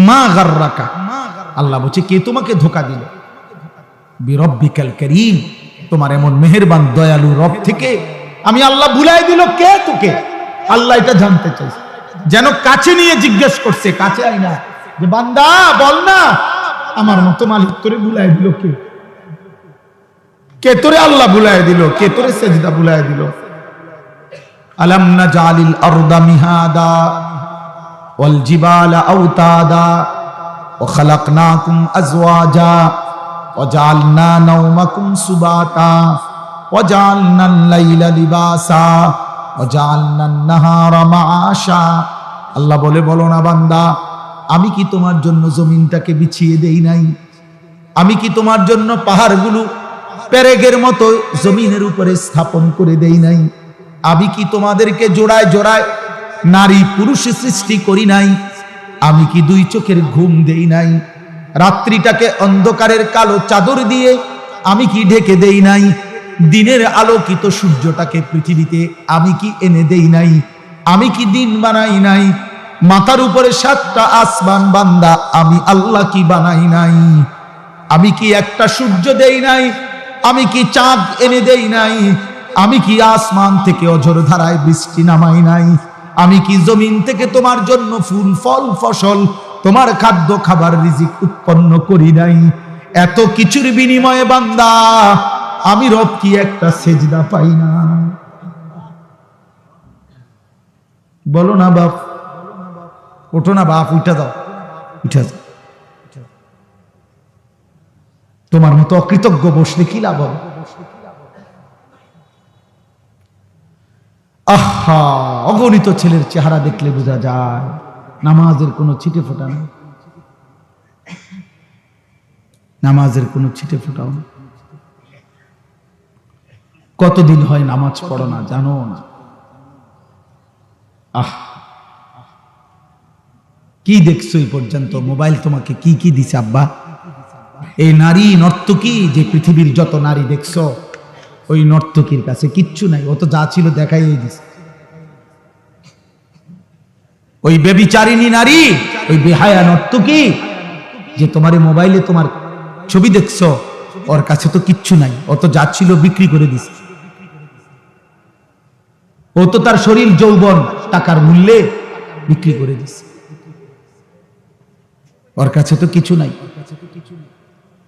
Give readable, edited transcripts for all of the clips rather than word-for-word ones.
মা গাররাকা, আল্লাহ বলছে কে তোমাকে ধোঁকা দিল? বিরব্বিকাল কারীম, তোমার এমন মেহেরবান দয়ালু রব থেকে আমি আল্লাহ ভুলাই দিল কে তোকে? আল্লাহ এটা জানতে চাইছে, যেন কাছে নিয়ে জিজ্ঞেস করছে, কাছে আই না, যে বান্দা বল না আমার মতো মালিক তোরে ভুলাই দিল কে? কে তোরে আল্লাহ ভুলাই দিল? কে তোরে সেজদা ভুলাই দিল? আলাম নাজালিল আরদা মিহাদা ওয়াল জিবালা আওতাদা ওয়া খালাকনাকুম আজওয়াজা ওয়া জাআলনা নাওমাকুম সুবাতা ওয়া জাআলনাল লাইলা লিবাসা ওয়া জাআলনান নাহারা মাআশা। আল্লাহ বলে, বলো না বান্দা, আমি কি তোমার জন্য জমিনটাকে বিছিয়ে দেই নাই? আমি কি তোমার জন্য পাহাড়গুলো পেরেকের মতো জমিনের উপরে স্থাপন করে দেই নাই? আমি কি তোমাদেরকে জোড়ায় জোড়ায় নারী পুরুষ সৃষ্টি করি নাই? আমি কি দুই চোখের ঘুম দেই নাই? রাত্রিটাকে অন্ধকারের কালো চাদর দিয়ে আমি কি ঢেকে দেই নাই? দিনের আলোকিত সূর্যটাকে পৃথিবীতে আমি কি এনে দেই নাই? আমি কি দিন বানাই নাই? মাথার উপরে 7টা আসমান বান্দা আমি আল্লাহ কি বানাই নাই? আমি কি একটা সূর্য দেই নাই? আমি কি চাঁদ এনে দেই নাই? আমি কি আসমান থেকে অঝোর ধারায় বৃষ্টি নামাই নাই? আমি কি জমিন থেকে তোমার জন্য ফুল ফল ফসল তোমার খাদ্য খাবার রিজিক উৎপন্ন করি নাই? এত কিছুর বিনিময়ে বান্দা আমি রব কি একটা সেজদা পাই না? বলো না বাপ, ওঠো না বাপ, উঠা দাও, উঠা দাও। তোমার মতো অকৃতজ্ঞ বসলে কি লাভ হবে? আহা, অগণিত ছেলের চেহারা দেখলে বোঝা যায় নামাজের কোনো ছিটে ফোটা নেই, নামাজের কোনো ছিটে ফোটাও না। কতদিন হয় নামাজ পড়ো না, জানো না? আহ, কি দেখছো এই পর্যন্ত? মোবাইল তোমাকে কি কি দিছে আব্বা? এই নারী নর্তকী, যে পৃথিবীর যত নারী দেখছো, ওই নর্তকীর কাছে কিচ্ছু নাই, ও তো যা ছিল দেখাই দিছে। ওই বেবিচারিণী নারী, ওই বেহায়া নর্তকী যে তোমার মোবাইলে তোমার ছবি দেখছো, ওর কাছে তো কিচ্ছু নাই, ও তো যা ছিল বিক্রি করে দিছে। ও তো তার শরীর যৌবন টাকার মূল্যে বিক্রি করে দিছে, ওর কাছে তো কিছু নাই।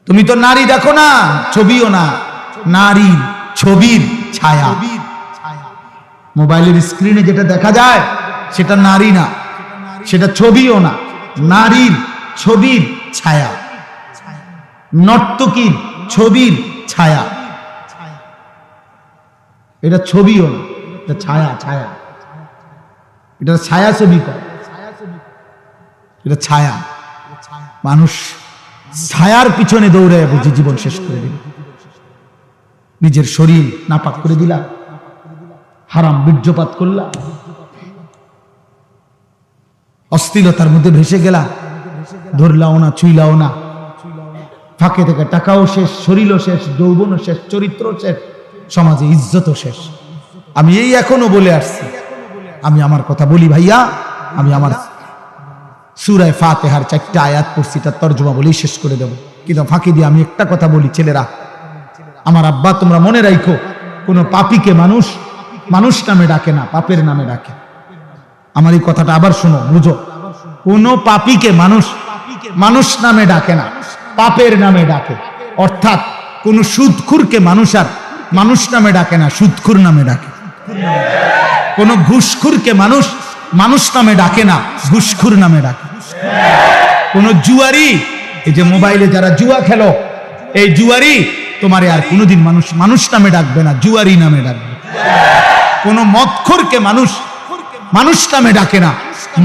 তুমি তো নারী দেখো না, ছবিও না, নারীর ছবির ছায়া। মোবাইলের স্ক্রিনে যেটা দেখা যায় সেটা নারী না, সেটা ছবিও না, নারীর ছবির ছায়া, নর্তকীর ছবির ছায়া। এটা ছবিও না, এটা ছায়া, ছায়া। এটা ছায়া ছবি কর, এটা ছায়া। মানুষ ছায়ার পিছনে দৌড়ায় বুঝি জীবন শেষ করে দিল। নিজের শরীর নাপাক করে দিলা, হারাম বীর্যপাত করলা, অশ্লীলতার মধ্যে ভেসে গেলা, ধরলাও না, ছুইলাও না, ফাঁকে থেকে টাকাও শেষ, শরীরও শেষ, যৌবনও শেষ, চরিত্র শেষ, সমাজে ইজ্জতও শেষ। আমি এই এখনো বলে আসছি, আমি আমার কথা বলি ভাইয়া, আমি আমার সূরা ফাতিহার 4টা আয়াত পড়ছি, তার তরজমা বলেই শেষ করে দেব। কিন্তু ফাঁকি দিয়ে আমি একটা কথা বলি, ছেলেরা, আমার আব্বা, তোমরা মনে রাখো, কোন পাপীকে মানুষ মানুষ নামে ডাকে না, পাপের নামে ডাকে। আমার এই কথাটা আবার শোনো, বুঝো। কোন পাপীকে মানুষ মানুষ নামে ডাকে না, পাপের নামে ডাকে। অর্থাৎ কোন সুদখুরকে মানুষ আর মানুষ নামে ডাকে না, সুদখুর নামে ডাকে। কোন ঘুষখুরকে মানুষ মানুষ নামে ডাকে না, ঘুষখুর নামে ডাকে। কোন জুয়ারি, এই যে মোবাইলে যারা জুয়া খেলো, এই জুয়ারি তোমারে আর কোনোদিন মানুষ মানুষ নামে ডাকবে না, জুয়ারি নামে ডাকবে। কোন মদখোরকে মানুষ মানুষ নামে ডাকে না,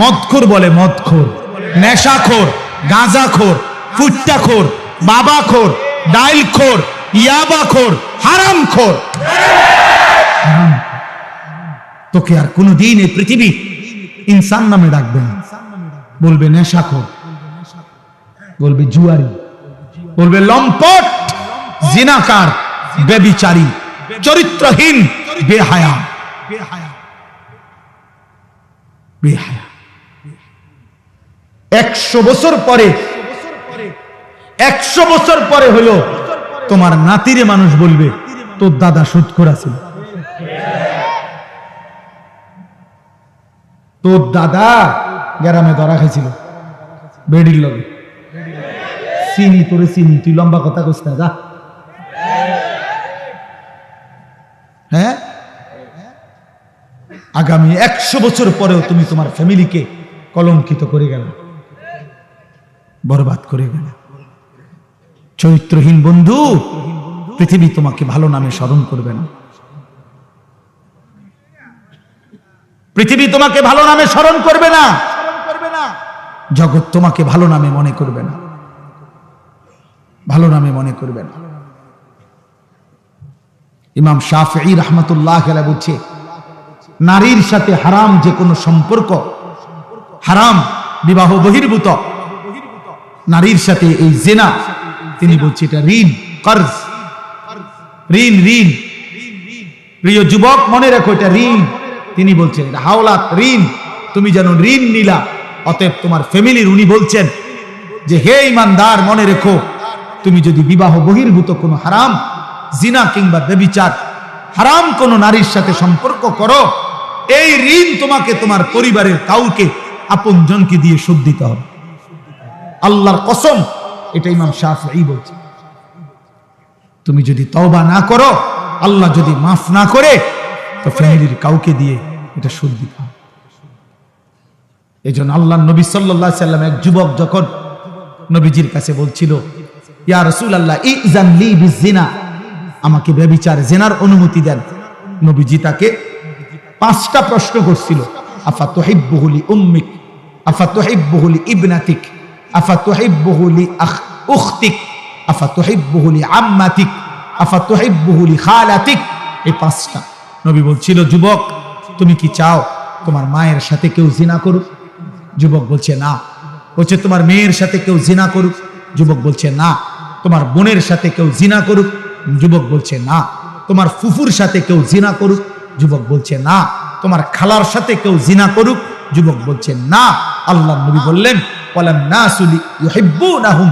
মদখোর বলে মদখোর, নেশাখোর, গাঁজাখোর, ফুট্টাখোর, বাবাখোর, ডাইলখোর, ইয়াবাখোর, হারামখোর। তোকে আর কোনোদিন এই পৃথিবী ইনসান নামে ডাকবে না, বলবে নেশাখোর, বলবে জুয়ারি, বলবে লম্পট, জিনাকার, বেবিচারী, চরিত্রহীন, বেহায়া, বেহায়া। 100 বছর পরে 100 বছর পরে হলো তোমার নাতিরে মানুষ বলবে তোর দাদা সুদখোর ছিল, তোর দাদা গ্রামে ধরা খাইছিল বেডির লগে, চিনি তোরে চিনি, তুই লম্বা কথা কইস না, যা। হ্যাঁ, আগামী 100 বছর পরেও তুমি তোমার ফ্যামিলিকে কলঙ্কিত করে গেল, বরবাদ করে গেল। চরিত্রহীন বন্ধু, পৃথিবী তোমাকে ভালো নামে স্মরণ করবে না, পৃথিবী তোমাকে ভালো নামে স্মরণ করবে না, জগৎ তোমাকে ভালো নামে মনে করবে না, ভালো নামে মনে করবে না। ইমাম শাফিঈ রাহমাতুল্লাহ আলাইহি বলছে, নারীর সাথে হারাম যে কোনো সম্পর্ক, হারাম বিবাহ বহির্ভূত নারীর সাথে এই জিনা, তিনি বলছে এটা ঋণ, কর্জ, ঋণ, ঋণ। প্রিয় যুবক মনে রাখো এটা ঋণ, তিনি বলছেন এটা হাওলাত, ঋণ, তুমি যেন ঋণ নিলা। অতএব তোমার ফ্যামিলির উনি বলছেন যে হে ঈমানদার, মনে রেখো তুমি যদি বিবাহ বহির্ভূত কোনো হারাম, জিনা কিংবা ব্যভিচার, হারাম কোনো নারীর সাথে সম্পর্ক করো, এই ঋণ তোমাকে তোমার পরিবারের কাউকে আপনজনকে দিয়ে শোধ দিতে হবে। আল্লাহর কসম, এটা ইমাম শাফিঈ বলছে। তুমি যদি তওবা না করো, আল্লাহ যদি মাফ না করে, তো ফ্যামিলির কাউকে দিয়ে এটা শোধ দিতে হবে। এই জন্য আল্লাহর নবী সাল্লাল্লাহু আলাইহি সাল্লাম, এক যুবক যখন নবীজির কাছে বলছিল, ইয়া রাসূলুল্লাহ ইযান লি বিজিনা, আমাকে ব্যভিচার জিনার অনুমতি দেন, নবীজি তাকে 5টা প্রশ্ন করছিল। আফা তুহিব্বুহু লি উম্মিক, আফা তুহিব্বুহু লি ইবনাতিক, আফা তুহিব্বুহু লি উখতিক, আফা তুহিব্বুহু লি আম্মাতিক, আফা তুহিব্বুহু লি খালাতিক। এই 5টা নবী বলছিল, যুবক তুমি কি চাও তোমার মায়ের সাথে কেউ জিনা করুক? যুবক বলছে না। বলছে তোমার মেয়ের সাথে কেউ জিনা করুক? যুবক বলছে না। তোমার বোনের সাথে কেউ জিনা করুক? যুবক বলছে না। তোমার ফুফুর সাথে কেউ জিনা করুক? যুবক বলছে না। তোমার খালার সাথে কেউ জিনা করুক? যুবক বলছে না। আল্লাহর নবী বললেন, ওয়ালান নাসু ইউহিব্বুনাহুম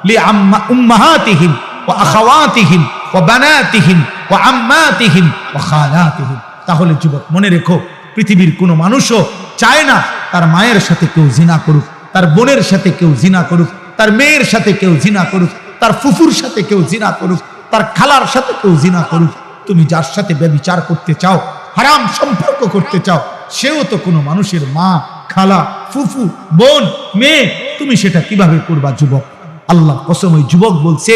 লিউম্মাহাতিহিম ওয়া আখাওয়াতিহিম ওয়া বানাতিহিম ওয়া আম্মাতিহিম ওয়া খালাতিহিম। তাহলে যুবক মনে রেখো, পৃথিবীর কোনো মানুষও চায় না তার মায়ের সাথে কেউ জিনা করুক, তার বোনের সাথে কেউ জিনা করুক, তার মেয়ের সাথে কেউ জিনা করুক, তার ফুফুর সাথে কেউ জিনা করুক, তার খালার সাথে কেউ জিনা করুক। তুমি যার সাথে ব্যভিচার করতে চাও, হারাম সম্পর্ক করতে চাও, সেও তো কোনো মানুষের মা, খালা, ফুফু, বোন, মেয়ে। তুমি সেটা কিভাবে করবা যুবক? আল্লাহ কসম, ওই যুবক বলছে,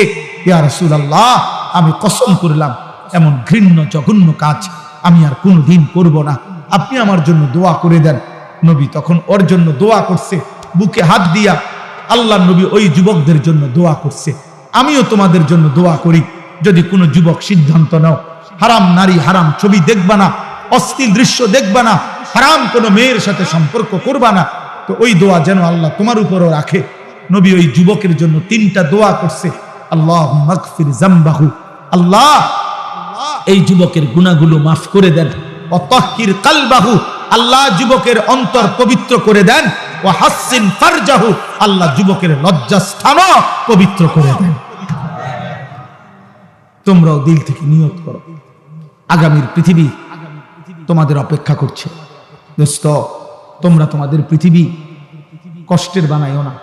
ইয়া রাসূলুল্লাহ আমি কসম করলাম এমন ঘৃণ্য জঘন্য কাজ আমি আর কোনোদিন করব না, আপনি আমার জন্য দোয়া করে দেন। নবী তখন ওর জন্য দোয়া করছে, বুকে হাত দিয়া আল্লাহ নবী ওই যুবকদের জন্য দোয়া করছে। আমিও তোমাদের জন্য দোয়া করি, যদি কোনো যুবক সিদ্ধান্ত নাও হারাম নারী, হারাম ছবি দেখবা না, অশ্লীল দৃশ্য দেখবা না, হারাম কোনো মেয়ের সাথে সম্পর্ক করবা না, তো ওই দোয়া যেন আল্লাহ তোমার উপরও রাখে। নবী ওই যুবকের জন্য 3টা দোয়া করছে। আল্লাহুম্মা গফির যামবাহু, আল্লাহ এই যুবকের গুনাহগুলো মাফ করে দেন। ওয়া তাহহির কলবাহু, আল্লাহ যুবকের অন্তর পবিত্র করে দেন। ওয়া হাসসিন ফারজাহু, আল্লাহ যুবকের লজ্জাস্থানও পবিত্র করে দেন। তোমরাও দিল থেকে নিয়ত করো, আগামীর পৃথিবী তোমাদের অপেক্ষা করছে। দোস্ত, তোমরা তোমাদের পৃথিবী কষ্টের বানাইও না।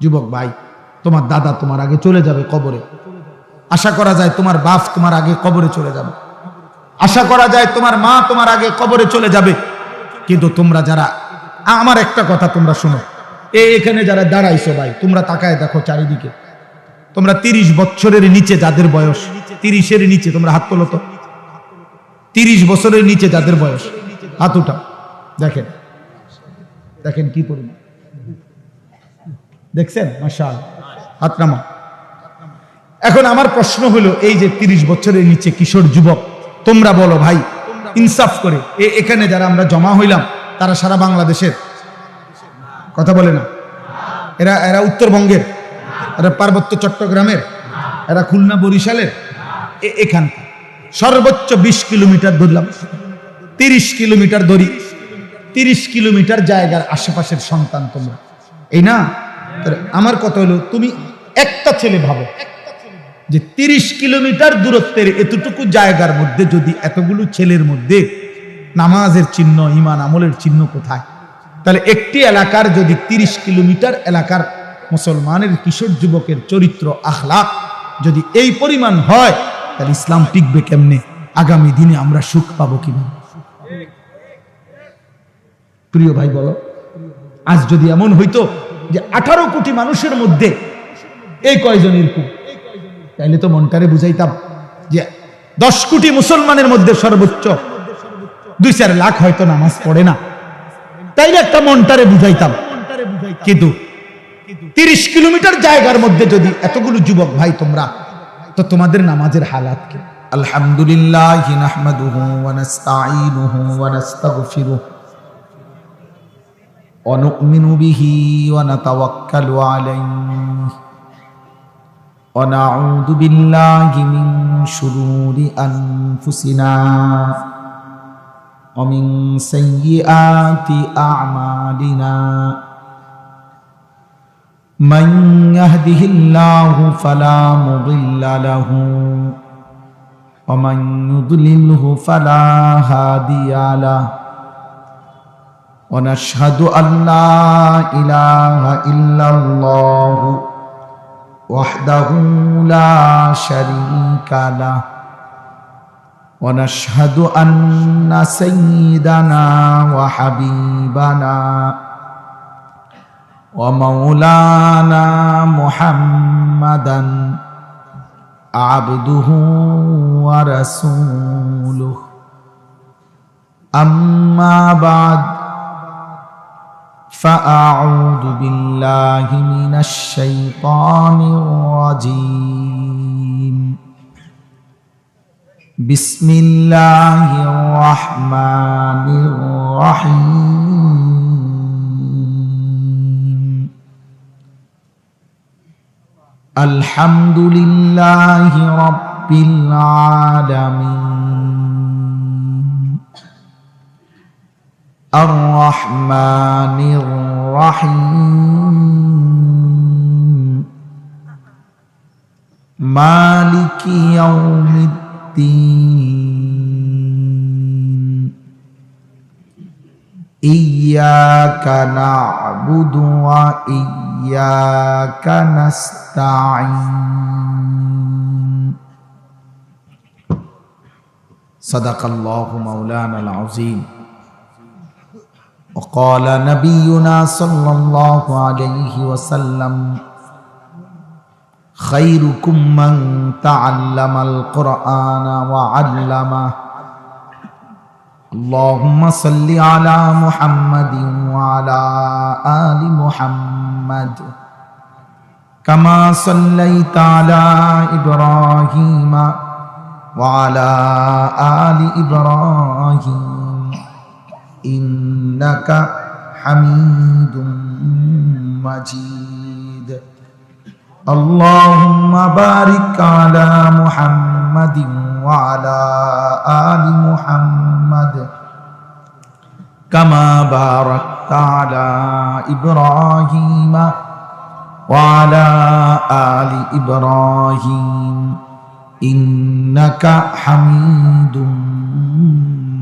যুবক ভাই, তোমার দাদা তোমার আগে চলে যাবে কবরে। আশা করা যায় তোমার বাপ তোমার আগে কবরে চলে যাবে, আশা করা যায় তোমার মা তোমার আগে কবরে চলে যাবে। কিন্তু তোমরা যারা, আমার একটা কথা তোমরা শোনো, এখানে যারা দাঁড়াইছো ভাই, তোমরা তাকায় দেখো চারিদিকে, তোমরা 30 বছরের নিচে যাদের বয়স, 30-এর নিচে, তোমরা হাত তোলো তো। 30 বছরের নিচে যাদের বয়স, হাত উঠাও। দেখেন দেখেন কি পরিমাণ, দেখছেন? মাশাআল্লাহ, হাত নামা। এখন আমার প্রশ্ন হলো, এই যে 30 বছরের নিচে কিশোর যুবক, তোমরা বলো ভাই ইনসাফ করে, এখানে যারা আমরা জমা হইলাম তারা সারা বাংলাদেশের? কথা বলে না। এরা উত্তরবঙ্গের, এরা পার্বত্য চট্টগ্রামের, এরা খুলনা বরিশালের, এখান সর্বোচ্চ 20 কিলোমিটার ধরলাম, 30 কিলোমিটার ধরি, 30 কিলোমিটার জায়গার আশেপাশের সন্তান তোমরা। এই না? আমার কথা হলো, তুমি একটা ছেলে ভাবো যে 30 কিলোমিটার দূরত্বের এতটুকু জায়গার মধ্যে যদি এতগুলো ছেলের মধ্যে নামাজের চিহ্ন, ঈমান আমলের চিহ্ন কোথায়? তাহলে একটি এলাকার যদি 30 কিলোমিটার এলাকার মুসলমানের কিশোর যুবকের চরিত্র, আখলাক যদি এই পরিমাণ হয়, তাহলে ইসলাম টিকবে কেমনে? আগামী দিনে আমরা সুখ পাবো কিভাবে? প্রিয় ভাই বলো, আজ যদি এমন হইতো যে 18 কোটি মানুষের মধ্যে এই কয়জন এরকম, তাইলে তো মনটারে বুঝাইতাম যে 10 কোটি মুসলমানের মধ্যে সর্বোচ্চ 2-4 লাখ হয়তো নামাজ পড়ে না, তাইলে একটা মনটারে বুঝাইতাম। কিন্তু 30 কিলোমিটার জায়গার মধ্যে যদি এতগুলো যুবক ভাই তোমরা, তো তোমাদের নামাজের হালাত কি? আলহামদুলিল্লাহ নাহমাদুহু ওয়া নাস্তাঈনুহু ওয়া নাস্তাগফিরুহু ওয়া নু'মিনু বিহি ওয়া নাতাওয়াক্কালু আলাইহি ওয়া নাউযু বিল্লাহি মিন শুরুরি আনফুসিনা ওয়া মিন সাইয়্যাতি আ'মালিনা মান ইয়াহদিহিল্লাহু ফালা মুদিল্লা লাহু ওয়া মান ইউদ্লিলহু ফালা হাদিয়া লাহু ওয়া নাশহাদু আল্লা ইলাহা ইল্লাল্লাহু ওয়াহদাহু লা শারীকা লাহু ওয়া নাশহাদু আন্না সাইয়্যিদানা ওয়া হাবিবানা ওয়া মাওলানা মুহাম্মাদান আবদুহু ওয়া রাসূলুহু আম্মা বা'দ ফাআউযু বিল্লাহি মিনাশ শাইতানির রাজীম বিসমিল্লাহির রাহমানির রাহিম আলহামদুলিল্লাহি রাব্বিল আলামিন আর রহমানির রহিম মালিকি ইয়াউমিদ্দিন ইয়্যাকা না'বুদু ওয়া ইয়্যাকা নাস্তাঈন সাদাকাল্লাহু মাওলানাল আযীম وقال نبينا صلى الله عليه وسلم خيركم من تعلم القرآن وعلمه اللهم صل على محمد وعلى آل محمد كما صليت على إبراهيم وعلى آل إبراهيم إنك حميد مجيد اللهم بارك على محمد وعلى آل محمد كما باركت على إبراهيم وعلى آل إبراهيم إنك حميد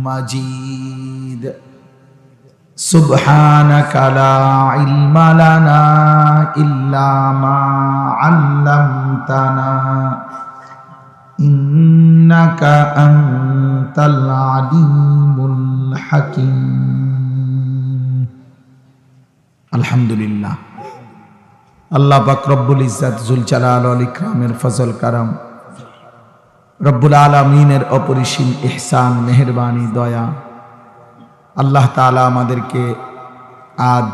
مجيد سبحانك لا علم لنا إلا ما علمتنا إنك أنت العليم الحكيم الحمد لله আল্লাহ পাক রব্বুল ইজ্জত জুল জালাল ওয়াল ইকরামের ফজল কারাম, রব্বুল আলামিনের অপরিসীম ইহসান, মেহেরবানি, দয়া, আল্লাহ তাআলা আমাদেরকে আজ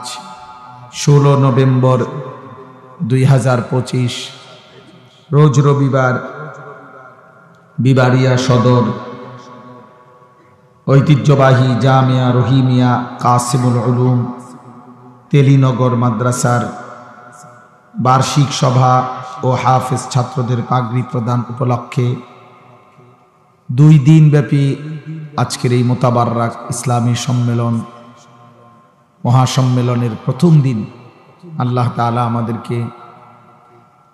16 নভেম্বর 2025 রোজ রবিবার বিবাড়িয়া সদর ঐতিহ্যবাহী জামিয়া রহিমিয়া কাসিমুল উলুম তেলিনগর মাদ্রাসার বার্ষিক সভা ও হাফেজ ছাত্রদের পাগড়ি প্রদান উপলক্ষে 2 দিন ব্যাপী আজকের এই মোতাবাররাক ইসলামী সম্মেলন, মহাসম্মেলনের প্রথম দিন আল্লাহ তাআলা আমাদেরকে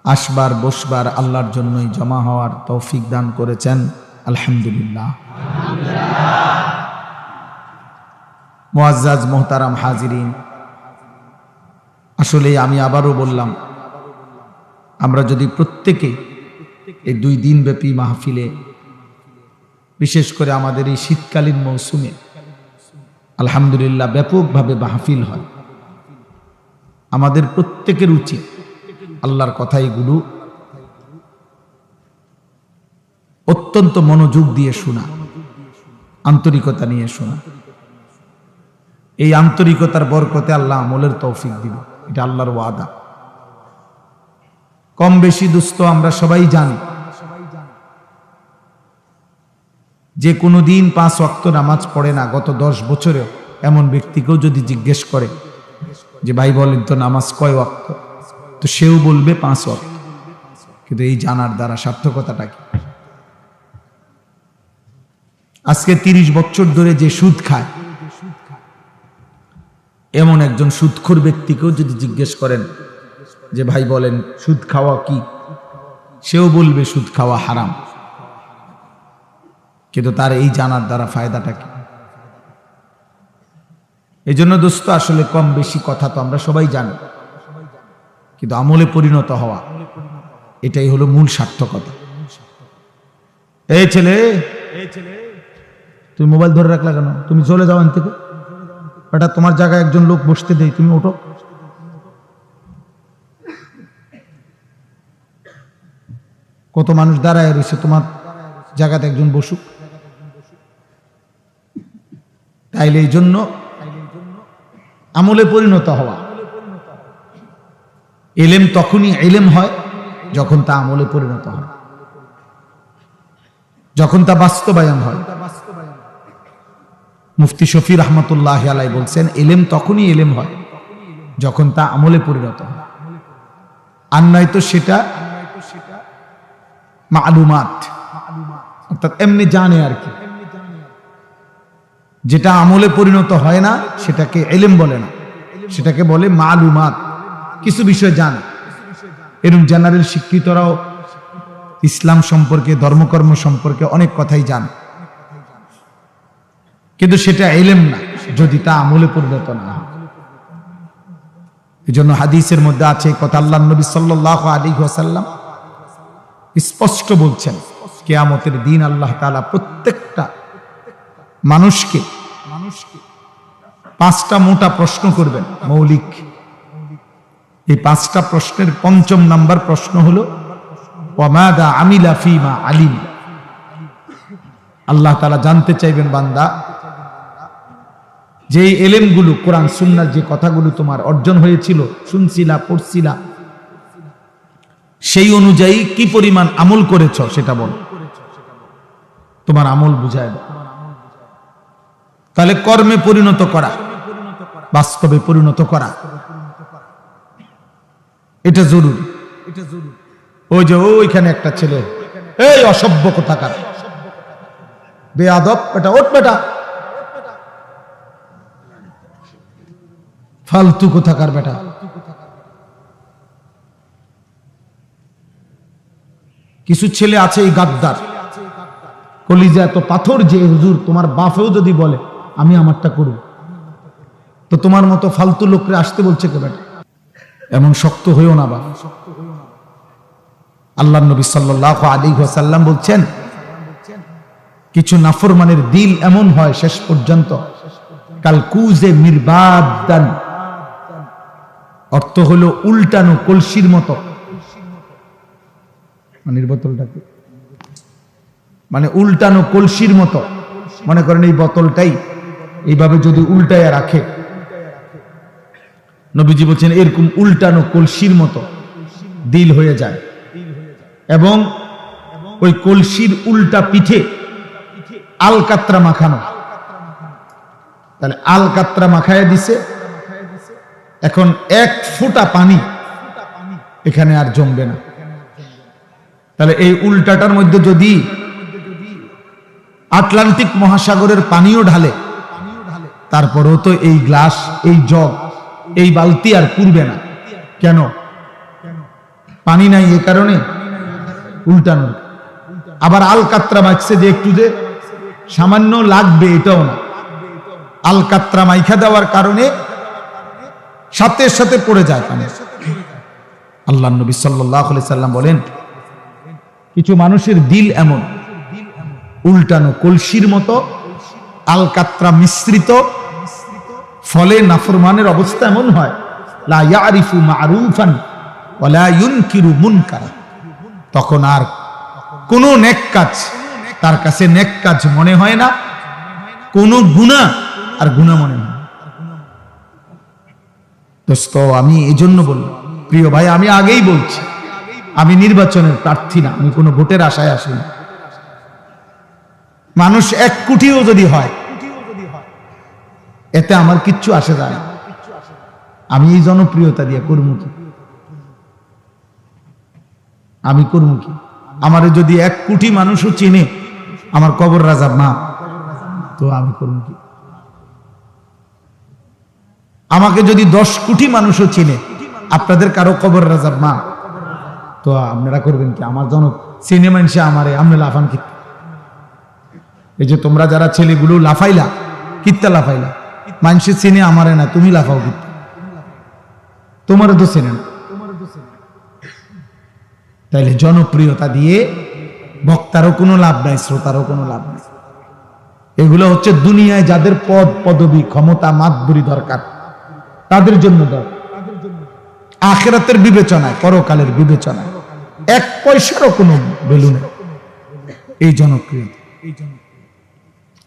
আসবার বসবার আল্লাহর জন্যই জমা হওয়ার তৌফিক দান করেছেন, আলহামদুলিল্লাহ। মুআজ্জাজ মোহতারাম হাজিরিন, আসলে আমি আবারও বললাম, আমরা যদি প্রত্যেকে এই 2 দিন ব্যাপী মাহফিলে, বিশেষ করে আমাদের এই শীতকালীন মৌসুমে আলহামদুলিল্লাহ ব্যাপকভাবে মাহফিল হয়, আমাদের প্রত্যেকের উচিত আল্লাহর কথাইগুলো অত্যন্ত মনোযোগ দিয়ে শোনা, আন্তরিকতা নিয়ে শোনা। এই আন্তরিকতার বরকতে আল্লাহ আমলের তৌফিক দিবে, এটা আল্লাহর ওয়াদা। কম বেশি দুস্থ আমরা সবাই জানি যে কোনো দিন 5 ওয়াক্ত নামাজ পড়ে না, গত 10 বছরেও এমন ব্যক্তিকেও যদি জিজ্ঞেস করে যে ভাই বলেন তো নামাজ কয় ওয়াক্ত, তো সেও বলবে 5 ওয়াক্ত। কিন্তু এই জানার দ্বারা সার্থকতাটা কি? আজকে 30 বছর ধরে যে সুদ খায়, এমন একজন সুদখোর ব্যক্তিকেও যদি জিজ্ঞেস করেন যে ভাই বলেন সুদ খাওয়া কি, সেও বলবে সুদ খাওয়া হারাম। কিন্তু তার এই জানার দ্বারা ফায়দাটা কি? এই জন্য দোস্ত, আসলে কম বেশি কথা তো আমরা সবাই জানি, কিন্তু আমলে পরিণত হওয়া, এটাই হলো মূল সার্থকতা। এই ছেলে, তুমি মোবাইল ধরে রাখলা কেন? তুমি চলে যাও এখান থেকে, এটা তোমার জায়গায় একজন লোক বসতে দেই, তুমি ওঠো। কত মানুষ দাঁড়ায় রয়েছে, তোমার জায়গাতে একজন বসুক। তাইলে এই জন্য আমলে পরিণত হওয়া, ইলম তখনই ইলম হয় যখন তা আমলে পরিণত হয়, যখন তা বাস্তবায়ন হয়। মুফতি শফি রহমতুল্লাহ আলাইহি বলছেন, ইলম তখনই ইলম হয় যখন তা আমলে পরিণত হয়, আর নয়তো সেটা মালুমাত, অর্থাৎ এমনি জানে আর কি। যেটা আমলে পরিণত হয় না সেটাকে ইলম বলে না, সেটাকে বলে মালুমাত, কিছু বিষয় জানে। এরকম জেনারেল শিক্ষিতরাও ইসলাম সম্পর্কে, ধর্মকর্ম সম্পর্কে অনেক কথাই জানে, কিন্তু সেটা ইলম না যদি তা আমলে পরিণত না হয়। এই জন্য হাদিসের মধ্যে আছে কথা, আল্লাহর নবী সাল্লাল্লাহু আলাইহি ওয়াসাল্লাম স্পষ্ট বলছেন, কিয়ামতের দিন আল্লাহ তাআলা প্রত্যেকটা মানুষকে 5টা মোটা প্রশ্ন করবেন, মৌলিক। এই 5টা প্রশ্নের 5ম নাম্বার প্রশ্ন হলো ওয়ামাদা আমিলা ফিমা আলিম। আল্লাহ তাআলা জানতে চাইবেন, বান্দা যে এলেমগুলো, কোরআন সুন্নাহর যে কথাগুলো তোমার অর্জন হয়েছিল, শুনছিলা, পড়ছিলা, সেই অনুযায়ী কি পরিমাণ আমল করেছ সেটা বল, তোমার আমল বুঝায় দাও। তাহলে কর্মে পরিণত করা, বাস্তবে পরিণত করা, এটা জরুরি। ওই যে ওইখানে একটা ছেলে, এই অসভ্য কোথাকার, বেয়াদব, এটা ওঠ বেটা, ফালতু কোথাকার বেটা। কিছু ছেলে আছে এই গাদ্দার, কলিজা এত পাথর যে হুজুর তোমার বাপেও যদি বলে আমি আমারটা করব, তো তোমার মতো ফালতু লোকরে আসতে বলছে কে বেটা? এমন শক্ত হইও না বাবা। আল্লাহর নবী সাল্লাল্লাহু আলাইহি ওয়াসাল্লাম বলছেন, কিছু নাফরমানের দিল এমন হয় শেষ পর্যন্ত কালকুজে মিরবাদান, অর্থ হলো উল্টানো কলসির মতো। মানে বোতলটাকে, মানে উল্টানো কলসির মতো। মনে করেন এই বোতলটাই এইভাবে যদি উল্টায়া রাখে, নবীজি বলছেন এরকম উল্টানো কলসির মতো দিল হয়ে যায়, এবং ওই কলসির উল্টা পিঠে আলকাত্রা মাখানো। তাহলে আলকাত্রা মাখায় দিছে, এখন 1 ফোঁটা পানি এখানে আর জমবে না। তাহলে এই উল্টাটার মধ্যে যদি আটলান্টিক মহাসাগরের পানিও ঢালে, তারপরেও তো এই গ্লাস, এই জগ, এই বালতি আর পুরবে না। কেন? পানি নাই এ কারণে উল্টানো। আবার আলকাত্রা মাখছে যে একটু যে সামান্য লাগবে, এটাও না। আলকাত্রা মাইখা দেওয়ার কারণে সাথে সাথে পড়ে যায় পানি। আল্লাহ নবী সাল্লাল্লাহু আলাইহি সাল্লাম বলেন, কিছু মানুষের দিল এমন উল্টানো কলসির মতো, আলকাত্রা মিশ্রিত, ফলে নাফরমানের অবস্থা এমন হয়, লা ইয়ারিফু মা'রুফান ওয়া লা ইউনকিরু মুনকারা। তখন আর কোন নেক কাজ তার কাছে নেক কাজ মনে হয় না, কোন গুনাহ আর গুনাহ মনে হয় না। দোস্ত, আমি এজন্য বললাম, প্রিয় ভাই, আমি আগেই বলছি, আমি নির্বাচনের প্রার্থী না, আমি কোনো ভোটের আশায় আসি না। মানুষ 1 কোটিও যদি হয়, এতে আমার কিচ্ছু আসে যায় না। আমি এই জনপ্রিয়তা দিয়ে করবো কি? আমি করবো কি? আমারে যদি 1 কোটি মানুষও চিনে আমার কবর রাজা মা, তো আমি করবো কি? আমাকে যদি 10 কোটি মানুষও চিনে, আপনাদের কারো কবর রাজা মা, তো আপনারা করবেন কি? আমার জন চিনে মানুষে আমারে, আপনি লাফান কি? এই যে তোমরা যারা ছেলেগুলো লাফাইলা, কিত্তা লাফাইলা? মানুষে চিনে আমারে না, তুমি লাফাও কি? তোমারও তো চেনে না। তাইলে জনপ্রিয়তা দিয়ে বক্তারও কোনো লাভ নাই, শ্রোতারও কোনো লাভ নাই। এগুলো হচ্ছে দুনিয়ায় যাদের পদ পদবী ক্ষমতা মাতবুরি দরকার, তাদের জন্য দরকার। আখিরাতের বিবেচনায়, পরকালের বিবেচনায় 1 পয়সারও কোনো ভ্যালু নেই এই জনপ্রিয়তা।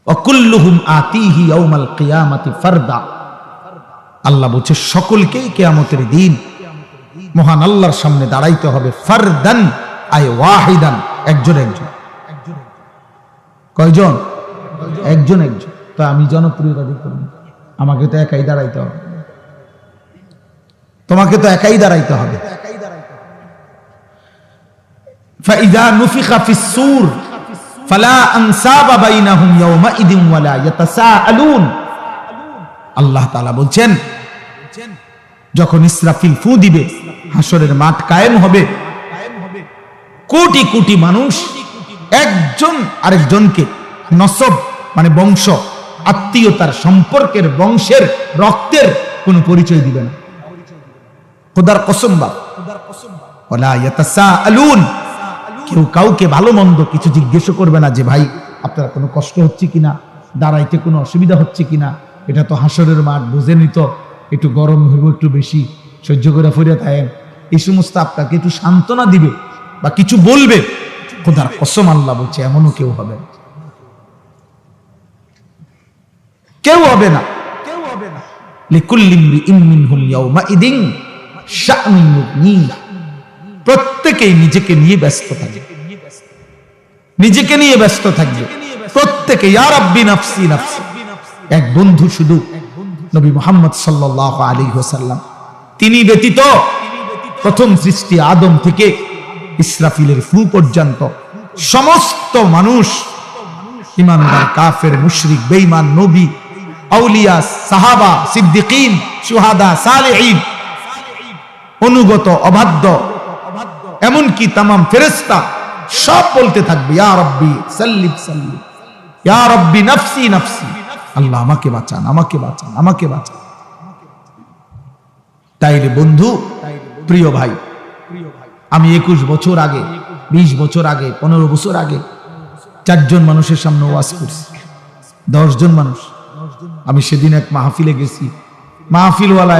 ওয়াকুল্লুহুম আতিহি ইয়াউমাল কিয়ামাতি ফারদা। আল্লাহ বলছে সকলকেই কিয়ামতের দিন মহান আল্লাহর সামনে দাঁড়াইতে হবে। ফারদান আই ওয়াহিদান, একজন একজন। কয়জন? একজন একজন। তো আমি জনপ্রিয়তা দিতে পারি, আমাকে তো একাই দাঁড়াইতে হবে, তোমাকে তো একাই দাঁড়াইতে হবে। ফাইযা নুফিখা ফিস সূর ফালা আনসাবা বাইনাহুম ইয়াওমাইদিন ওয়ালা ইয়াতাসাআলুন। আল্লাহ তাআলা বলছেন, যখন ইসরাফিল ফু দিবে, হাসরের মাঠ কায়েম হবে, কোটি কোটি মানুষ একজন আরেকজনকে নসব মানে বংশ, আত্মীয়তার, সম্পর্কের, বংশের, রক্তের কোনো পরিচয় দিবে না। খোদার কসম, ওয়ালা ইয়াতাসাআলুন। কেউ কাউকে ভালো মন্দ কিছু জিজ্ঞেস করবে না যে ভাই আপনার কোনো কষ্ট হচ্ছে কিনা, দাঁড়াইতে কোনো অসুবিধা হচ্ছে কিনা, এটা তো হাসরের মাঠ, বুঝেনি তো, একটু গরম হইব, একটু বেশি সহ্য করে ফিরে থাকেন, এই সমস্ত আপনাকে একটু সান্ত্বনা দিবে বা কিছু বলবে। খোদার কসম আল্লাহ বলছে এমনও কেউ হবে না, কেউ হবে না। লিকুল্লি ইমরিইন মিনহুল ইয়াওমাইদিন শা'নুন ইউগনিহি। প্রত্যেকেই নিজেকে নিয়ে ব্যস্ত থাকবে, নিজেকে নিয়ে ব্যস্ত থাকবে প্রত্যেকে। ইয়া রাব্বি নাফসি নাফসি। এক বন্ধু শুধু নবী মুহাম্মদ সাল্লাল্লাহু আলাইহি ওয়াসাল্লাম, তিনি ব্যতীত প্রথম সৃষ্টি আদম থেকে ইসরাফিলের ফু পর্যন্ত সমস্ত মানুষ, ঈমানদার, কাফের, মুশরিক, বেঈমান, নবী, আউলিয়া, সাহাবা, সিদ্দিকিন, শুহাদা, সালেহিন, অনুগত, অবাধ্য, এমনকি তামাম ফেরেশতা সব বলতে থাকবে ইয়া রাব্বি সাল্লিম সাল্লিম, ইয়া রাব্বি নাফসি নাফসি। আল্লাহ আমাকে বাঁচান, আমাকে বাঁচান, আমাকে বাঁচান। তাইলে বন্ধু, প্রিয় ভাই, আমি 21 বছর আগে, 20 বছর আগে, 15 বছর আগে 4 জন মানুষের সামনে ওয়াজ করছি, 10 জন মানুষ। আমি সেদিন এক মাহফিলে গেছি, মাহফিলওয়ালা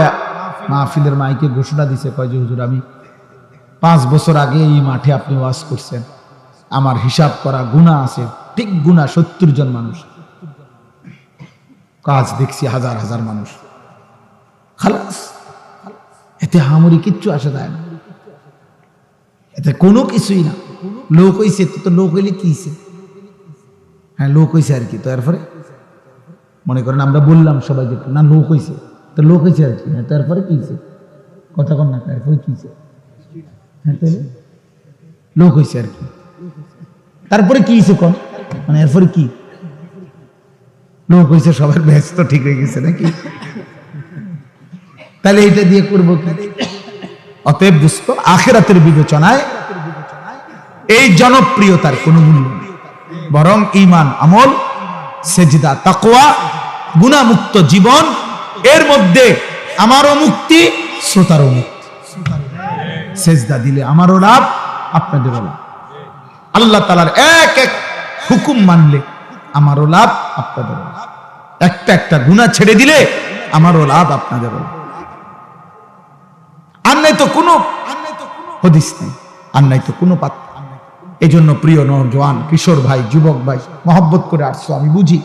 মাহফিলের মাইকে ঘোষণা দিছে, কয় যে হুজুর আমি 5 বছর আগে এই মাঠে আপনি ওয়াজ করছেন, আমার হিসাব করা গুনাহ আছে, ঠিক গুনাহ 70 জন মানুষ, কাজ দেখছি হাজার হাজার মানুষ। খালাস, এতে হামরি কিচ্ছু আসে যায় না, এতে কোনো কিছুই না। লোক হইছে তো লোক হইলে কি হইছে? হ্যাঁ লোক হইছে আর কি, তো এরপরে মনে করেন আমরা বললাম সবাই যে না লোক হইছে, তো লোক হইছে আর কি, হ্যাঁ তারপরে কি হইছে? কথা কন না, তারপরে কি হইছে? হ্যাঁ তাহলে লোক হইছে আর কি, তারপরে কি হইছে কোন, মানে এরপরে কি? লোক হইছে, সবার ব্যস্ত ঠিক হয়ে গেছে নাকি? তাহলে এটা দিয়ে করবো কি? অতএব দোস্ত, আখিরাতের বিবেচনায় এই জনপ্রিয়তার কোনো মূল্য নেই, বরং ঈমান, আমল, সেজদা, তাকওয়া, গুনাহমুক্ত জীবন, এর মধ্যে আমারও মুক্তি, শ্রোতারও মুক্তি। সেজদা দিলে আমারও লাভ, আপনাদেরও লাভ। আল্লাহ তাআলার এক এক হুকুম মানলে আমারও লাভ, আপনাদেরও লাভ। একটা একটা গুনাহ ছেড়ে দিলে আমারও লাভ, আপনাদেরও লাভ। আর নাই তো কোনো হাদিস নেই, আর নাই তো কোনো পাত্র। এই জন্য প্রিয় নওজোয়ান, কিশোর ভাই, যুবক ভাই, মহব্বত করে আসছো, আমি বুঝি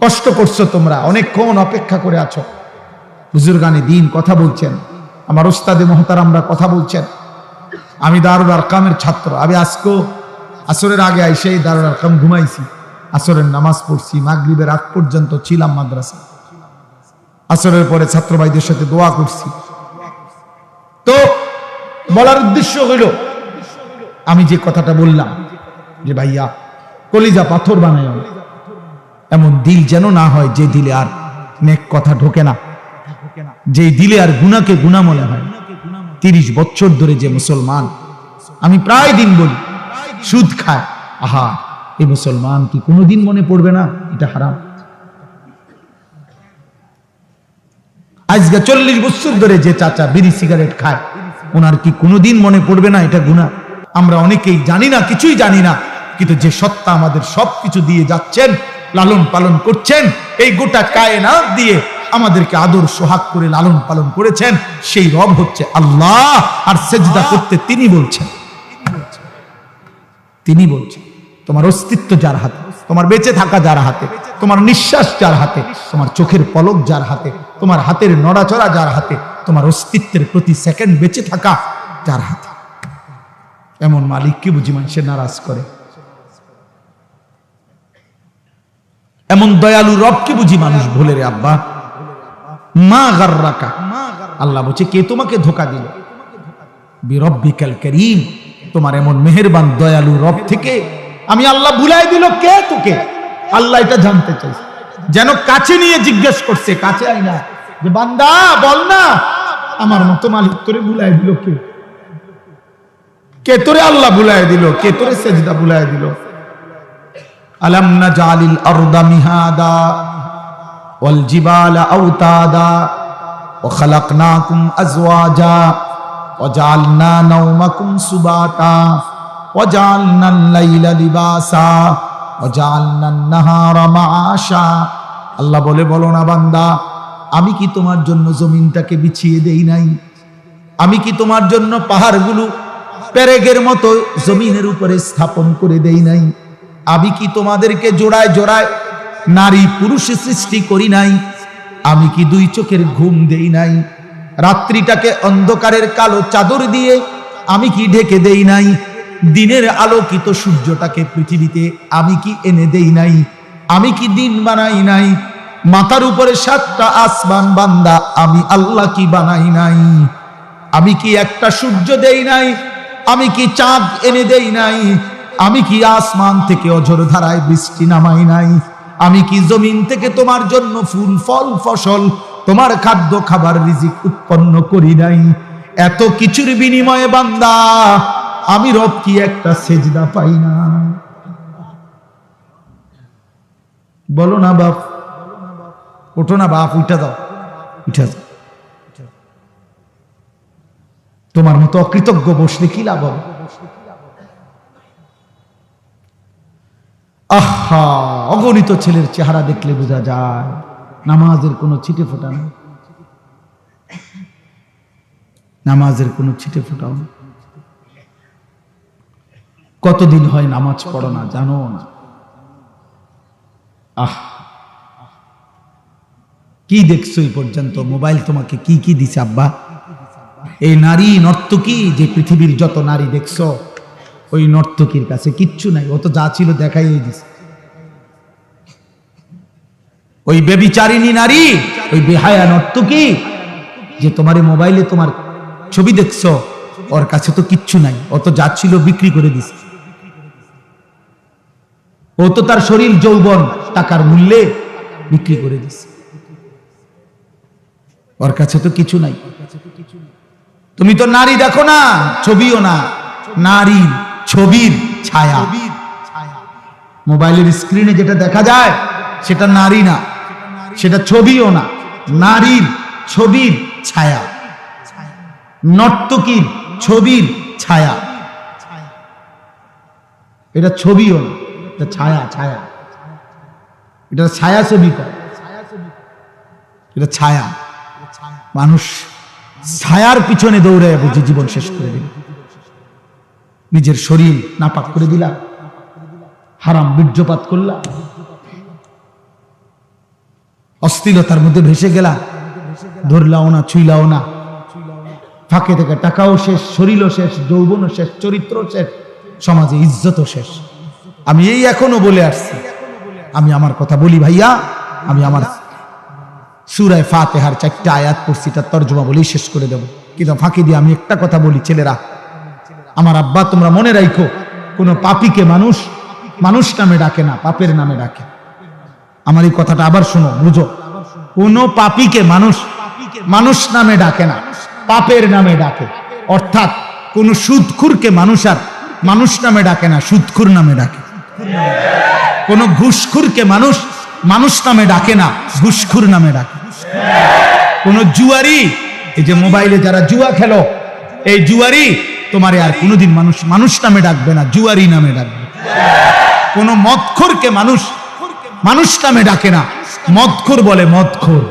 কষ্ট করছো, তোমরা অনেকক্ষণ অপেক্ষা করে আছো। বুজুর্গানে দিন কথা বলছেন, আমার ওস্তাদে মুহতারামরা কথা বলছেন। আমি দারুল আরকামের ছাত্র, আমি আজকেও আসরের আগে আইসে দারুল আরকাম ঘুমাইছি, আসরের নামাজ পড়ছি, মাগরিবের আগ পর্যন্ত ছিলাম মাদ্রাসা, আসরের পরে ছাত্র ভাইদের সাথে দোয়া করছি। তো বলার উদ্দেশ্য হইল, আমি যে কথাটা বললাম যে ভাইয়া কলিজা পাথর বানায়, এমন দিল যেন না হয় যে দিলে আর নেক কথা ঢোকে না, যে দিলে আর গুনাহকে গুনাহ মনে হয়। 30 বছর ধরে যে মুসলমান, আমি প্রায় দিন বলি, সুদ খায়, আহা এই মুসলমান কি কোনোদিন মনে পড়বে না এটা হারাম? আজকে 40 বছর ধরে যে চাচা বিড়ি সিগারেট খায়, ওনার কি কোনোদিন মনে পড়বে না এটা গুনাহ? আমরা অনেকেই জানি না, কিছুই জানি না, কিন্তু যে সত্তা আমাদের সবকিছু দিয়ে যাচ্ছেন, লালন পালন করছেন, এই গোটা কায়নাত দিয়ে আমাদেরকে আদর সোহাগ করে লালন পালন করেছেন, সেই রব হচ্ছে আল্লাহ। আর সেজদা করতে তিনি বলছেন, তিনি বলছেন তোমার অস্তিত্ব যার হাতে, তোমার বেঁচে থাকা যার হাতে, তোমার নিঃশ্বাস যার হাতে, তোমার চোখের পলক যার হাতে, তোমার হাতের নড়াচড়া যার হাতে, তোমার অস্তিত্বের প্রতি সেকেন্ড বেঁচে থাকা যার হাতে, এমন মালিককে বুঝি মানুষে নারাজ করে? এমন দয়ালু রবকে বুঝি মানুষ ভুলে রে আব্বা? মা গাররাকা, আল্লাহ বলছে কে তোমাকে ধোঁকা দিল? বিরব্বিকাল কারীম, তোমার এমন মেহেরবান দয়ালু রব থেকে আমি আল্লাহ ভুলাই দিল কে তোকে? আল্লাহ এটা জানতে চাইছে, যেন কাছে নিয়ে জিজ্ঞেস করছে, কাছে আই না, যে বান্দা বল না আমার মতো মালিক তোরে ভুলাই দিল কে? কে তোরে আল্লাহ ভুলাই দিল? কে তোরে সেজদা ভুলাই দিল? আলাম নাজালিল আরদা মিহাদা ওয়াল জিবালা আওতাদা ওয়া খালাকনাকুম আজওয়াজা ওয়া জাআলনা নাওমাকুম সুবাতা ওয়া জাআলনাল লাইলা লিবাসা ওয়া জাআলনান নাহারা মাআশা। আল্লাহ বলে, বলো না বান্দা, আমি কি তোমার জন্য জমিনটাকে বিছিয়ে দেই নাই? আমি কি তোমার জন্য পাহাড়গুলো পেরেকের মতো জমিনের উপরে স্থাপন করে দেই নাই? আমি কি তোমাদেরকে জোড়ায় জোড়ায় নারী পুরুষ সৃষ্টি করি নাই? আমি কি 2 চোখের ঘুম দেই নাই? রাত্রিটাকে অন্ধকারের কালো চাদর দিয়ে আমি কি ঢেকে দেই নাই? দিনের আলোকিত সূর্যটাকে পৃথিবীতে আমি কি এনে দেই নাই? আমি কি দিন বানাই নাই? মাথার উপরে 7টা আসমান বান্দা আমি আল্লাহ কি বানাই নাই? আমি কি একটা সূর্য দেই নাই? আমি কি চাঁদ এনে দেই নাই? আমি কি আসমান থেকে অঝোর ধারায় বৃষ্টি নামাই নাই? আমি কি জমিন থেকে তোমার জন্য ফুল ফল ফসল, তোমার খাদ্য খাবার রিজিক উৎপন্ন করি নাই? এত কিছুর বিনিময়ে বান্দা আমি রব কি একটা সেজদা পাই না? বলো না বাপ, ওঠো না বাপ, উঠা দাও, উঠা দাও। তোমার মতো অকৃতজ্ঞ বসলে কি লাভ হবে? আহা, অগণিত ছেলের চেহারা দেখলে বোঝা যায় নামাজের কোনো ছিটে ফোটা নেই, নামাজের কোনো ছিটে ফোটাও নেই। কতদিন হয় নামাজ পড়ো না, জানো না? আহ, কি দেখছো এই পর্যন্ত? মোবাইল তোমাকে কি কি দিছে আব্বা? এই নারী নর্তকী, যে পৃথিবীর যত নারী দেখছো, ওই নর্তকীর কাছে কিচ্ছু নাই, ও তো যা ছিল দেখাই দিছে। ওই বেবিচারিণী নারী, ওই বেহায়া নর্তকী যে তোমার মোবাইলে তোমার ছবি দেখছো, ওর কাছে তো কিচ্ছু নাই, ও তো যা ছিল বিক্রি করে দিছে। ও তো তার শরীর যৌবন টাকার মূল্যে বিক্রি করে দিছে, ওর কাছে তো কিছু নাই। তুমি তো নারী দেখো না, ছবিও না, নারীর ছবির ছায়া। মোবাইলের স্ক্রিনে যেটা দেখা যায় সেটা নারী না, সেটা ছবিও না, নারীর ছবির ছায়া, নর্তকীর ছবির ছায়া। এটা ছবিও না, এটা ছায়া। ছায়া, এটা ছায়া ছবি কর, এটা ছায়া। মানুষ ছায়ার পিছনে দৌড়ায় বুঝি জীবন শেষ করে দিল। নিজের শরীর নাপাক করে দিলা, হারাম বীর্যপাত করলা, অশ্লীলতার মধ্যে ভেসে গেলা, ধরলাও না, ছুইলাও না, ফাঁকে থেকে টাকাও শেষ, শরীরও শেষ, যৌবনও শেষ, চরিত্র শেষ, সমাজে ইজ্জতও শেষ। আমি এই এখনো বলে আসছি, আমি আমার কথা বলি ভাইয়া, আমি আমার সূরা ফাতিহার 4টা আয়াত পড়ছি, তার তরজমা বলেই শেষ করে দেব। কিন্তু ফাঁকি দিয়ে আমি একটা কথা বলি, ছেলেরা, আমার আব্বা, তোমরা মনে রাখো, কোন পাপীকে মানুষ মানুষ নামে ডাকে না, পাপের নামে ডাকে। আমার এই কথাটা আবার শোনো, বুঝো। কোন পাপীকে মানুষ মানুষ নামে ডাকে না, পাপের নামে ডাকে। অর্থাৎ কোন সুদখুরকে মানুষ আর মানুষ নামে ডাকে না, সুদখুর নামে ডাকে। কোন ঘুষখুরকে মানুষ মানুষ নামে ডাকে না, ঘুষখুর নামে ডাকে। কোন জুয়ারি, এই যে মোবাইলে যারা জুয়া খেলো, এই জুয়ারি তোমারে আর কোনোদিন মানুষ মানুষ নামে ডাকবে না, জুয়ারি নামে ডাকবে। কোন মদখোরকে মানুষ মানুষ নামে ডাকে না, মদখোর বলে মদখোর,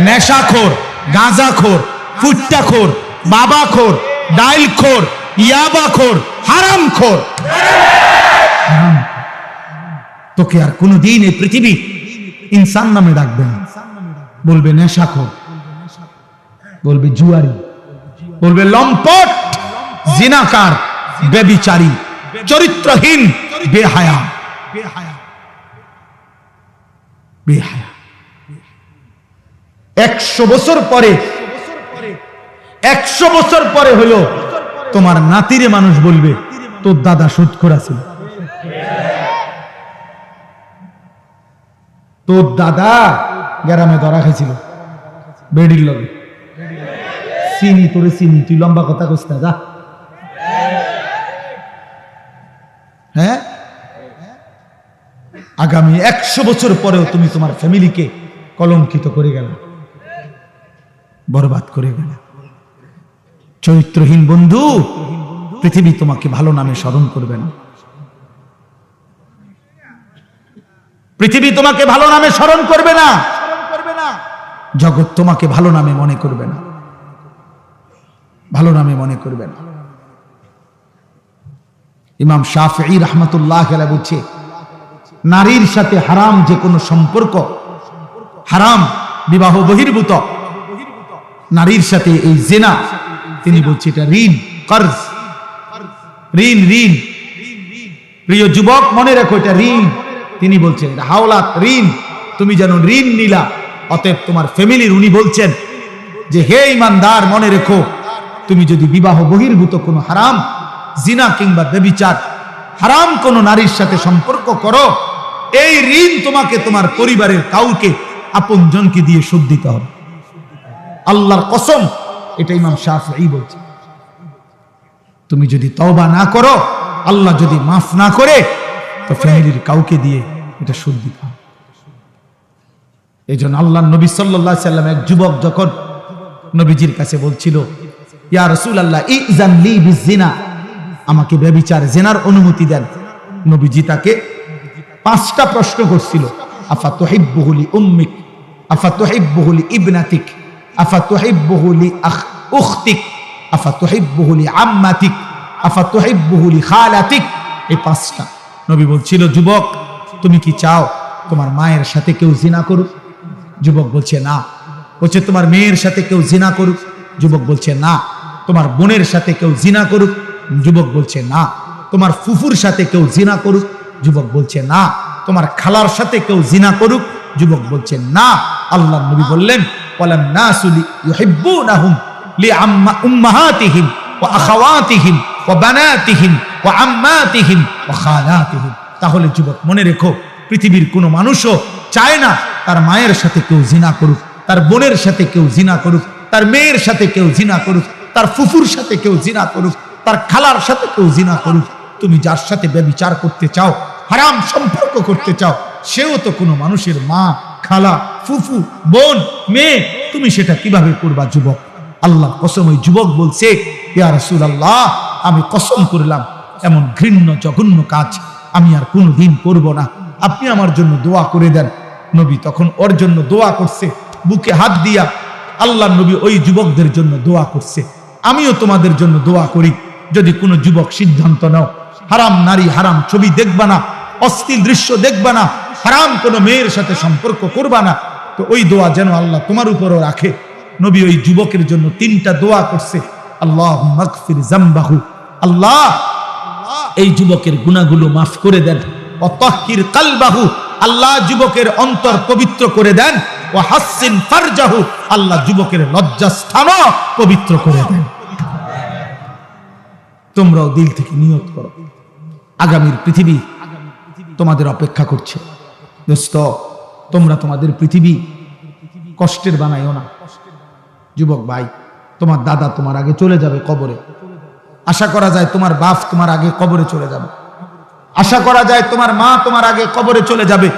নেশাখোর, গাঁজাখোর, ফুট্টাখোর, বাবাখোর, ডাইলখোর, ইয়াবাখোর, হারামখোর। তোকে আর কোনোদিন এই পৃথিবী ইনসান নামে ডাকবে না, বলবে নেশাখোর, বলবে জুয়ারি, বলবে লম্পট, জিনাকার, ব্যভিচারী, চরিত্রহীন, বেহায়া। বেহায়া। 100 বছর পরে, 100 বছর পরে হলো তোমার নাতিরে মানুষ বলবে তোর দাদা সুদখোর ছিল, তোর দাদা গ্রামে ধরা খাইছিল বেডির লগে, চিনি তোরে চিনি, তুই লম্বা কথা কইস না, যা। হ্যাঁ, আগামী 100 বছর পরেও তুমি তোমার ফ্যামিলিকে কলঙ্কিত করে গেল, বরবাদ করে গেল। চরিত্রহীন বন্ধু, পৃথিবী তোমাকে ভালো নামে স্মরণ করবে না, পৃথিবী তোমাকে ভালো নামে স্মরণ করবে না, জগৎ তোমাকে ভালো নামে মনে করবে না, ভালো নামে মনে করবে না। ইমাম শাফিঈ রাহমাতুল্লাহ আলাইহি বলছে, নারীর সাথে হারাম যে কোনো সম্পর্ক, হারাম বিবাহ বহির্ভূত নারীর সাথে এই জিনা, তিনি বলছে এটা ঋণ, কর্জ, ঋণ, ঋণ। প্রিয় যুবক, মনে রাখো এটা ঋণ। তিনি বলছেন এটা হাওলাত, ঋণ। তুমি যেন ঋণ নিলা, অতএব তোমার ফ্যামিলির উনি বলছেন যে হে ইমানদার, মনে রেখো, তুমি যদি বিবাহ বহির্ভূত কোনো হারাম, জিনা কিংবা ব্যভিচার, হারাম কোনো নারীর সাথে সম্পর্ক করো, এই ঋণ তোমাকে তোমার পরিবারের কাউকে, আপনজনকে দিয়ে শোধ দিতে হবে। আল্লাহর কসম, এটা ইমাম শাফিঈ বলছে। তুমি যদি তওবা না করো, আল্লাহ যদি মাফ না করে, তো ফ্যামিলির কাউকে দিয়ে এটা শোধ দিতে হবে। এই জন্য আল্লাহর নবী সাল্লাল্লাহু আলাইহি সাল্লাম, এক যুবক যখন নবীজির কাছে বলছিল, ইয়া রাসূলুল্লাহ ইযান লি বিজিনা, আমাকে ব্যভিচার, জিনার অনুমতি দেন। নবীজি তাকে 5টা প্রশ্ন করছিল। আফা তুহিব্বুহু লি উম্মিক, আফা তুহিব্বুহু লি ইবনাতিক, আফা তুহিব্বুহু লি উখতিক, আফা তুহিব্বুহু লি আম্মাতিক, আফা তুহিব্বুহু লি খালাতিক। এই 5টা। নবী বলছিল, যুবক তুমি কি চাও তোমার মায়ের সাথে কেউ জিনা করুক? যুবক বলছে না। বলছে তোমার মেয়ের সাথে কেউ জিনা করুক? যুবক বলছে না। তোমার বোনের সাথে কেউ জিনা করুক? যুবক বলছে না। তোমার ফুফুর সাথে কেউ জিনা করুক? যুবক বলছে না। তোমার খালার সাথে কেউ জিনা করুক? যুবক বলছে না। আল্লাহর নবী বললেন, ওয়ালান নাসু ইউহিব্বুনাহুম লিউম্মাহাতিহিম ওয়া আখাওয়াতিহিম ওয়া বানাতিহিম ওয়া আম্মাতিহিম ওয়া খালাতিহিম। তাহলে যুবক মনে রেখো, পৃথিবীর কোনো মানুষও চায় না তার মায়ের সাথে কেউ জিনা করুক, তার বোনের সাথে কেউ জিনা করুক, তার মেয়ের সাথে কেউ জিনা করুক। তার ফুফুর সাথে কেউ জিনা করুক, তার খালার সাথে কেউ জিনা করুক, তুমি যার সাথে ব্যভিচার করতে চাও, হারাম সম্পর্ক করতে চাও, সেও তো কোনো মানুষের মা, খালা, ফুফু, বোন, মেয়ে, তুমি সেটা কিভাবে করবা যুবক? আল্লাহ কসম, ওই যুবক বলছে, ইয়া রাসূলুল্লাহ, আমি কসম করলাম এমন ঘৃণ্য জঘন্য কাজ আমি আর কোনোদিন করব না, আপনি আমার জন্য দোয়া করে দেন। নবী তখন ওর জন্য দোয়া করছে, বুকে হাত দিয়া আল্লাহ নবী ওই যুবকদের জন্য দোয়া করছে। আমিও তোমাদের জন্য দোয়া করি, যদি কোনো যুবক সিদ্ধান্ত নাও হারাম নারী, হারাম ছবি দেখবা না, অশ্লীল দৃশ্য দেখবা না, হারাম কোনো মেয়ের সাথে সম্পর্ক করবা না, তো ওই দোয়া যেন আল্লাহ তোমার উপরও রাখে। নবী ওই যুবকের জন্য 3টা দোয়া করছে। আল্লাহুম্মা গফির যামবাহু, আল্লাহ এই যুবকের গুনাহগুলো মাফ করে দেন। ওয়া তাহহির কালবাহু, আল্লাহ যুবকের অন্তর পবিত্র করে দেন। ওয়া হাসসিন ফারজাহু, আল্লাহ যুবকের লজ্জাস্থানও পবিত্র করে দেন। তোমরাও দিল থেকে নিয়ত করো, আগামীর পৃথিবী তোমাদের অপেক্ষা করছে। দোস্ত, তোমরা তোমাদের পৃথিবী কষ্টের বানাইও না। যুবক ভাই, তোমার দাদা তোমার আগে চলে যাবে কবরে, আশা করা যায় তোমার বাপ তোমার আগে কবরে চলে যাবে, আশা করা যায় তোমার মা তোমার আগে কবরে চলে যাবে।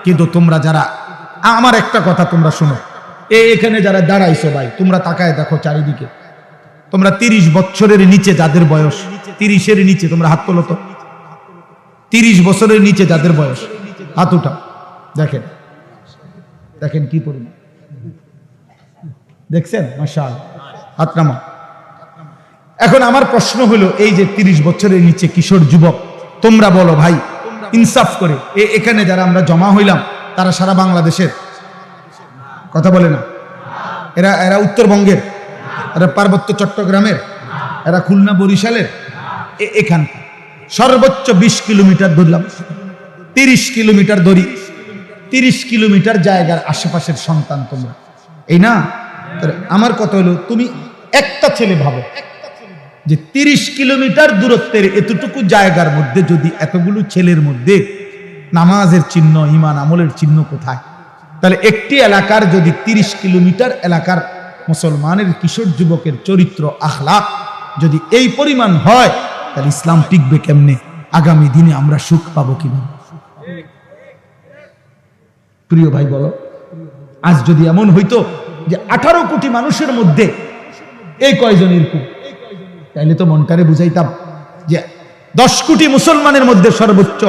কিন্তু তোমরা যারা, আমার একটা কথা তোমরা শোনো, এখানে যারা দাঁড়াইছো ভাই, তোমরা তাকায় দেখো চারিদিকে, তোমরা 30 বছরের নিচে যাদের বয়স, 30-এর নিচে, তোমরা হাত তোলো তো। 30 বছরের নিচে যাদের বয়স, হাত উঠাও। দেখেন দেখেন কি পরিমাণ, দেখছেন? মাশাআল্লাহ, হাত নামাও। এখন আমার প্রশ্ন হলো, এই যে 30 বছরের নিচে কিশোর যুবক, তোমরা বলো ভাই ইনসাফ করে, এখানে যারা আমরা জমা হইলাম তারা সারা বাংলাদেশের? কথা বলে না। এরা উত্তরবঙ্গের, এরা পার্বত্য চট্টগ্রামের, এরা খুলনা বরিশালের, এখান সর্বোচ্চ 20 কিলোমিটার ধরলাম, 30 কিলোমিটার ধরি, 30 কিলোমিটার জায়গার আশেপাশের সন্তান তোমরা, এই না? আমার কথা হলো, তুমি একটা ছেলে ভাবো যে 30 কিলোমিটার দূরত্বের এতটুকু জায়গার মধ্যে যদি এতগুলো ছেলের মধ্যে নামাজের চিহ্ন, ঈমান আমলের চিহ্ন কোথায়? তাহলে একটি এলাকার যদি 30 কিলোমিটার এলাকার মুসলমানের কিশোর যুবকের চরিত্র, আখলাক যদি এই পরিমাণ হয়, তাহলে ইসলাম টিকবে কেমনে? আগামী দিনে আমরা সুখ পাবো কিভাবে? প্রিয় ভাই বলো, আজ যদি এমন হইতো যে 18 কোটি মানুষের মধ্যে এই কয়জন এরকম, তাইলে তো মনটারে বুঝাইতাম যে 10 কোটি মুসলমানের মধ্যে সর্বোচ্চ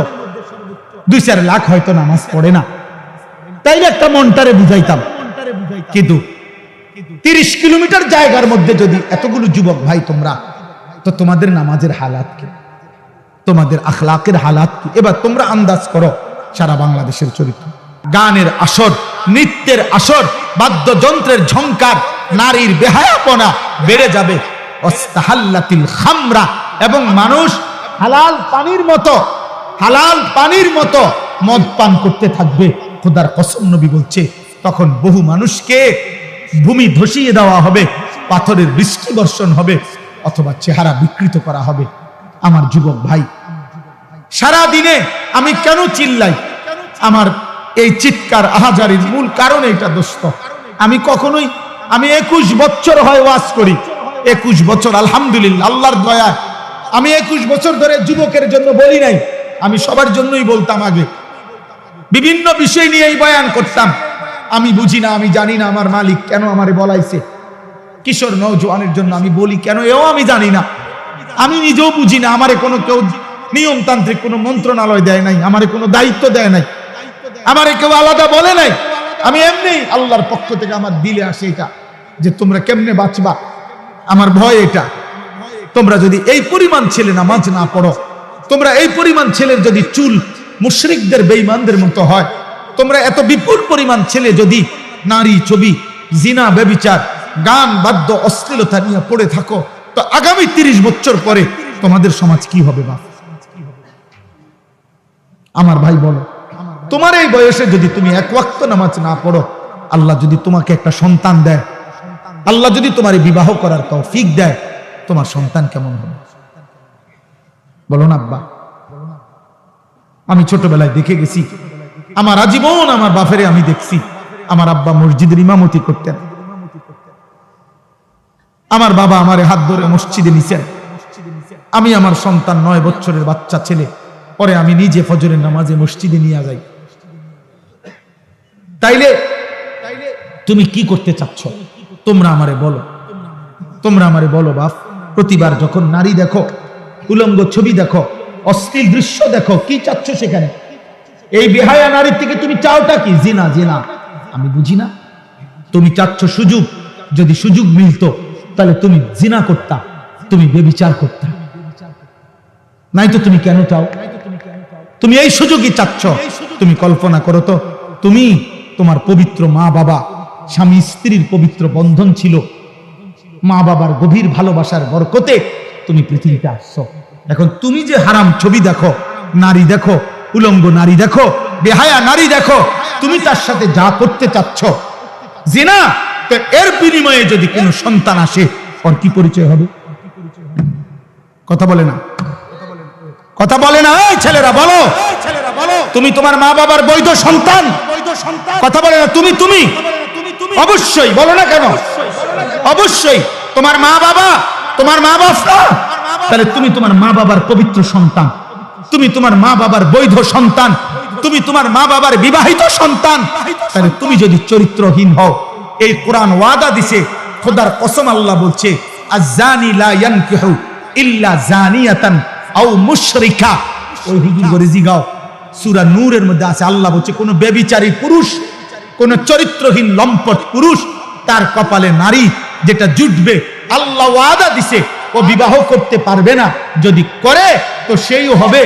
2-4 লাখ হয়তো নামাজ পড়ে না, তাইলে একটা মনটারে বুঝাইতাম। কিন্তু 30 কিলোমিটার জায়গার মধ্যে যদি এতগুলো যুবক ভাই তোমরা, তো তোমাদের নামাজের হালাত কি, তোমাদের আখলাকের হালাত কি? এবার তোমরা আন্দাজ করো সারা বাংলাদেশের চরিত্র। গানের আসর, নৃত্যের আসর, বাদ্যযন্ত্রের ঝংকার, নারীর বেহায়াপনা বেড়ে যাবে। ওয়াস্তাহাল্লাতিল খামরা, এবং মানুষ হালাল পানির মতো মদ পান করতে থাকবে। খোদার কসম, নবী বলছে তখন বহু মানুষকে ভূমি ধসিয়ে দেওয়া হবে, পাথরের বৃষ্টি বর্ষণ হবে, অথবা চেহারা বিকৃত করা হবে। আমার যুবক ভাই, সারা দিনে আমি কেন চিল্লাই? আমার এই চিৎকার আহাজারির মূল কারণ এইটা দোস্ত। আমি 21 বছর হয় ওয়াজ করি, 21 বছর আলহামদুলিল্লাহ, আল্লাহর দয়ায় আমি 21 বছর ধরে যুবকের জন্য বলি নাই, আমি সবার জন্যই বলতাম। আগে বিভিন্ন বিষয় নিয়েই বয়ান করতাম। আমি বুঝি না, আমি জানি না আমার মালিক কেন আমারে বলাইছে। কিশোর নওজোয়ানের জন্য আমি বলি কেন, এও আমি জানি না, আমি নিজেও বুঝি না। আমারে কোনো কেউ নিয়মতান্ত্রিক কোনো মন্ত্রণালয় দেয় নাই, আমারে কোনো দায়িত্ব দেয় নাই, আমারে কেউ আলাদা বলে নাই। আমি এমনি আল্লাহর পক্ষ থেকে আমার দিলে আসে এটা, যে তোমরা কেমনে বাঁচবা, আমার ভয় এটা। তোমরা যদি এই পরিমাণ ছেলে নামাজ না পড়ো, তোমরা এই পরিমাণ ছেলের যদি চুল মুশরিকদের বেঈমানদের মতো হয়, তোমরা এত বিপুল পরিমাণ ছেলে যদি নারী ছবি, জিনা, ব্যভিচার, গান, বাদ্য, অশ্লীলতা নিয়ে পড়ে থাকো, তো আগামী 30 বছর পরে তোমাদের সমাজ কি হবে? বাপ, আমার ভাই বলো, তোমার এই বয়সে যদি তুমি 1 ওয়াক্ত নামাজ না পড়ো, আল্লাহ যদি তোমাকে একটা সন্তান দেয়, আল্লাহ যদি তোমার বিবাহ করার তৌফিক দেয়, তোমার সন্তান কেমন হবে? বলো না আব্বা। আমি ছোটবেলায় দেখে গেছি, আমার আজীবন আমার বাপেরে আমি দেখছি, আমার আব্বা মসজিদের ইমামতি করতেন। আমার বাবা আমারে হাত ধরে মসজিদে নিছেন, আমি আমার সন্তান 9 বছরের বাচ্চা ছেলে, পরে আমি নিজে ফজরের নামাজে মসজিদে নিয়ে যাই। তাইলে তুমি কি করতে চাচ্ছ? তোমরা আমারে বলো, তোমরা আমারে বলো বাপ। প্রতিবার যখন নারী দেখো, উলঙ্গ ছবি দেখো, অশ্লীল দৃশ্য দেখো, কি চাচ্ছ সেখানে? এই বেহায়া নারীর থেকে তুমি চাওটা কি? জিনা। জিনা আমি বুঝি না। তুমি চাচ্ছ সুযোগ, যদি সুযোগ মিলতো তাহলে তুমি জিনা করতা, তুমি বেবিচার করতা। নাই তো তুমি কেন চাও? তুমি এই সুযোগই চাচ্ছ। তুমি কল্পনা করো তো, তুমি তোমার পবিত্র মা বাবা, স্বামী স্ত্রীর পবিত্র বন্ধন ছিল, মা বাবার গভীর ভালোবাসার বরকতে তুমি পৃথিবীতে আসছো। এখন তুমি যে হারাম ছবি দেখো, নারী দেখো, উলঙ্গ নারী দেখো, বেহায়া নারী দেখো, তুমি তার সাথে যা করতে চাচ্ছ জিনা, তো এর বিনিময়ে যদি কোনো সন্তান আসে, ওর কি পরিচয় হবে? কথা বলে না, কথা বলে না। এই ছেলেরা বলো, তুমি তোমার মা বাবার বৈধ সন্তান? কথা বলে না। তুমি অবশ্যই বলো না কেন? অবশ্যই তোমার মা বাবা, তোমার মা বাবা, তাহলে তুমি তোমার মা বাবার পবিত্র সন্তান, তুমি তোমার মা বাবার বৈধ সন্তান, তুমি তোমার মা বাবার বিবাহিত সন্তান। তাহলে তুমি যদি চরিত্রহীন হও, এই কোরআন ওয়াদা দিছে, খোদার কসম আল্লাহ বলছে, আয-যানি লা ইয়ানকিহু ইল্লা যানিয়াতান আও মুশরিকা। ওই হুজুর করে জিগাও, সূরা নূরের মধ্যে আছে, আল্লাহ বলছে কোন ব্যভিচারী পুরুষ, কোন চরিত্রহীন লম্পট পুরুষ, তার কপালে নারী যেটা জুটবে, আল্লাহ ওয়াদা দিছে ও বিবাহ করতে পারবে না। যদি করে তো সেই হবে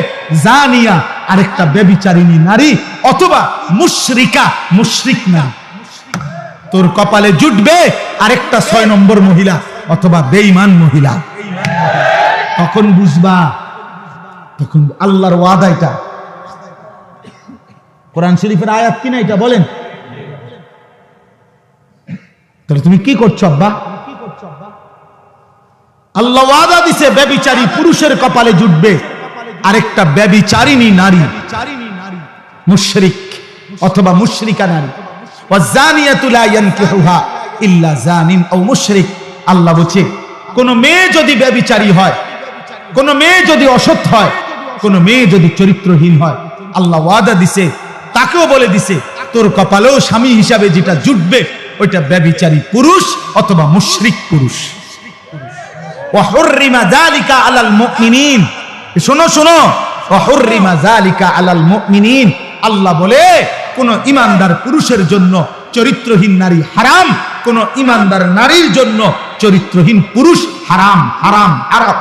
জানিয়া, আরেকটা ব্যভিচারিণী নারী, অথবা মুশরিকা, মুশরিক নারী। তোর কপালে জুটবে আরেকটা 6 নম্বর মহিলা, অথবা বেঈমান মহিলা। তখন বুঝবা, তখন আল্লাহর ওয়াদা। এটা কোরআন শরীফের আয়াত কিনা এটা বলেন? তাহলে তুমি কি করছো আব্বা? আল্লাহ ওয়াদা দিছে ব্যভিচারী পুরুষের কপালে জুটবে আরেকটা ব্যভিচারিণী নারী, মুশরিক অথবা মুশরিকা নারী। ওয়াজানিয়াতু লা ইয়ানকিহুহা ইল্লা জানিন আও মুশরিক। আল্লাহ বলছে কোন মেয়ে যদি ব্যভিচারী হয়, কোন মেয়ে যদি অসৎ হয়, কোন মেয়ে যদি চরিত্রহীন হয়, আল্লাহ ওয়াদা দিছে, তাকেও বলে দিছে তোর কপালেও স্বামী হিসাবে যেটা জুটবে ওইটা ব্যভিচারী পুরুষ অথবা মুশরিক পুরুষ। ওয়া হুররিমা যালিকা আলাল মুমিনিন। শোনো শোনো, ওয়া হুররিমা যালিকা আলাল মুমিনিন। আল্লাহ বলে কোন ইমানদার পুরুষের জন্য চরিত্রহীন নারী হারাম, কোন ইমানদার নারীর জন্য চরিত্রহীন পুরুষ হারাম। হারাম হারাম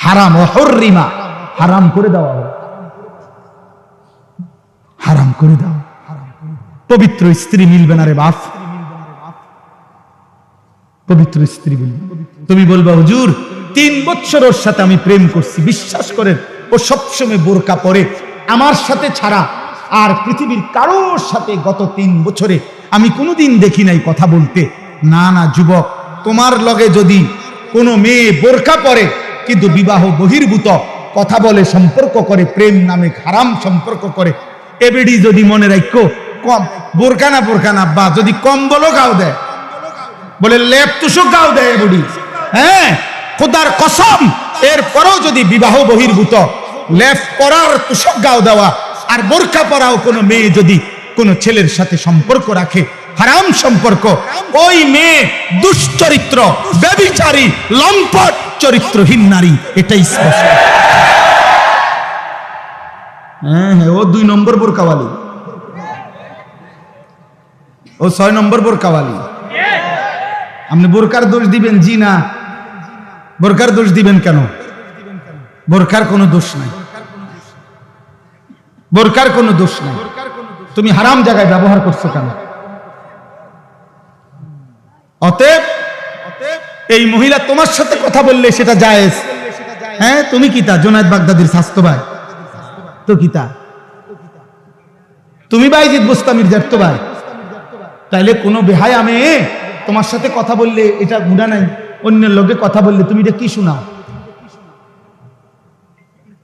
হারাম। ওয়া হুররিমা, হারাম করে দেওয়া হবে, হারাম করে দাও। পবিত্র স্ত্রী মিলবে না রে বাপ, পবিত্র স্ত্রী মিলবে। তুমি বলবা হুজুর 3 বছর ওর সাথে আমি প্রেম করছি, বিশ্বাস করেন ও সবসময় বোরকা পরে, আমার সাথে ছাড়া আর পৃথিবীর কারোর সাথে গত 3 বছরে আমি কোনোদিন দেখি নাই কথা বলতে। না না যুবক, তোমার লগে যদি কোনো মেয়ে বোরকা পরে কিন্তু বিবাহ বহির্ভূত কথা বলে, সম্পর্ক করে, প্রেম নামে হারাম সম্পর্ক করে, এবেডি যদি মনে রাখো, কম বোরকা না বা যদি কম্বলও গাও দেয়, বলে লেপ তুষক গাও দেয় বুড়ি, হ্যাঁ খোদার কসম, এরপরও যদি বিবাহ বহির্ভূত লেপ পরার তুষক গাও দেওয়া আর বোরকা পরাও কোনো মেয়ে যদি কোনো ছেলের সাথে সম্পর্ক রাখে, হারাম সম্পর্ক, ওই মেয়ে দুশ্চরিত্র, ব্যভিচারী, লম্পট, চরিত্রহীন নারী, এটাই স্পষ্ট। হ্যাঁ হ্যাঁ, ও 2 নম্বর বোরকাওয়ালি, ও 6 নম্বর বোরকাওয়ালি। আপনি বোরকার দোষ দিবেন? জি না, বোরকার দোষ দিবেন কেন? বোরকার কোনো দোষ নাই, বোরকার কোনো দোষ নাই। তুমি হারাম জায়গায় ব্যবহার করছো কেন? অতএব এই মহিলা তোমার সাথে কথা বললে সেটা জায়েজ। হ্যাঁ, তুমি কি তা জুনায়েদ বাগদাদির স্বাস্থ্য ভাই তো কি তা? তুমি বাইজিদ বুস্তামির জ্যাঠতো ভাই, তাইলে কোনো বেহায়া মেয়ে তোমার সাথে কথা বললে এটা গুনাহ নাই? অন্যের লোকে কথা বললে তুমি এটা কি শোনাও?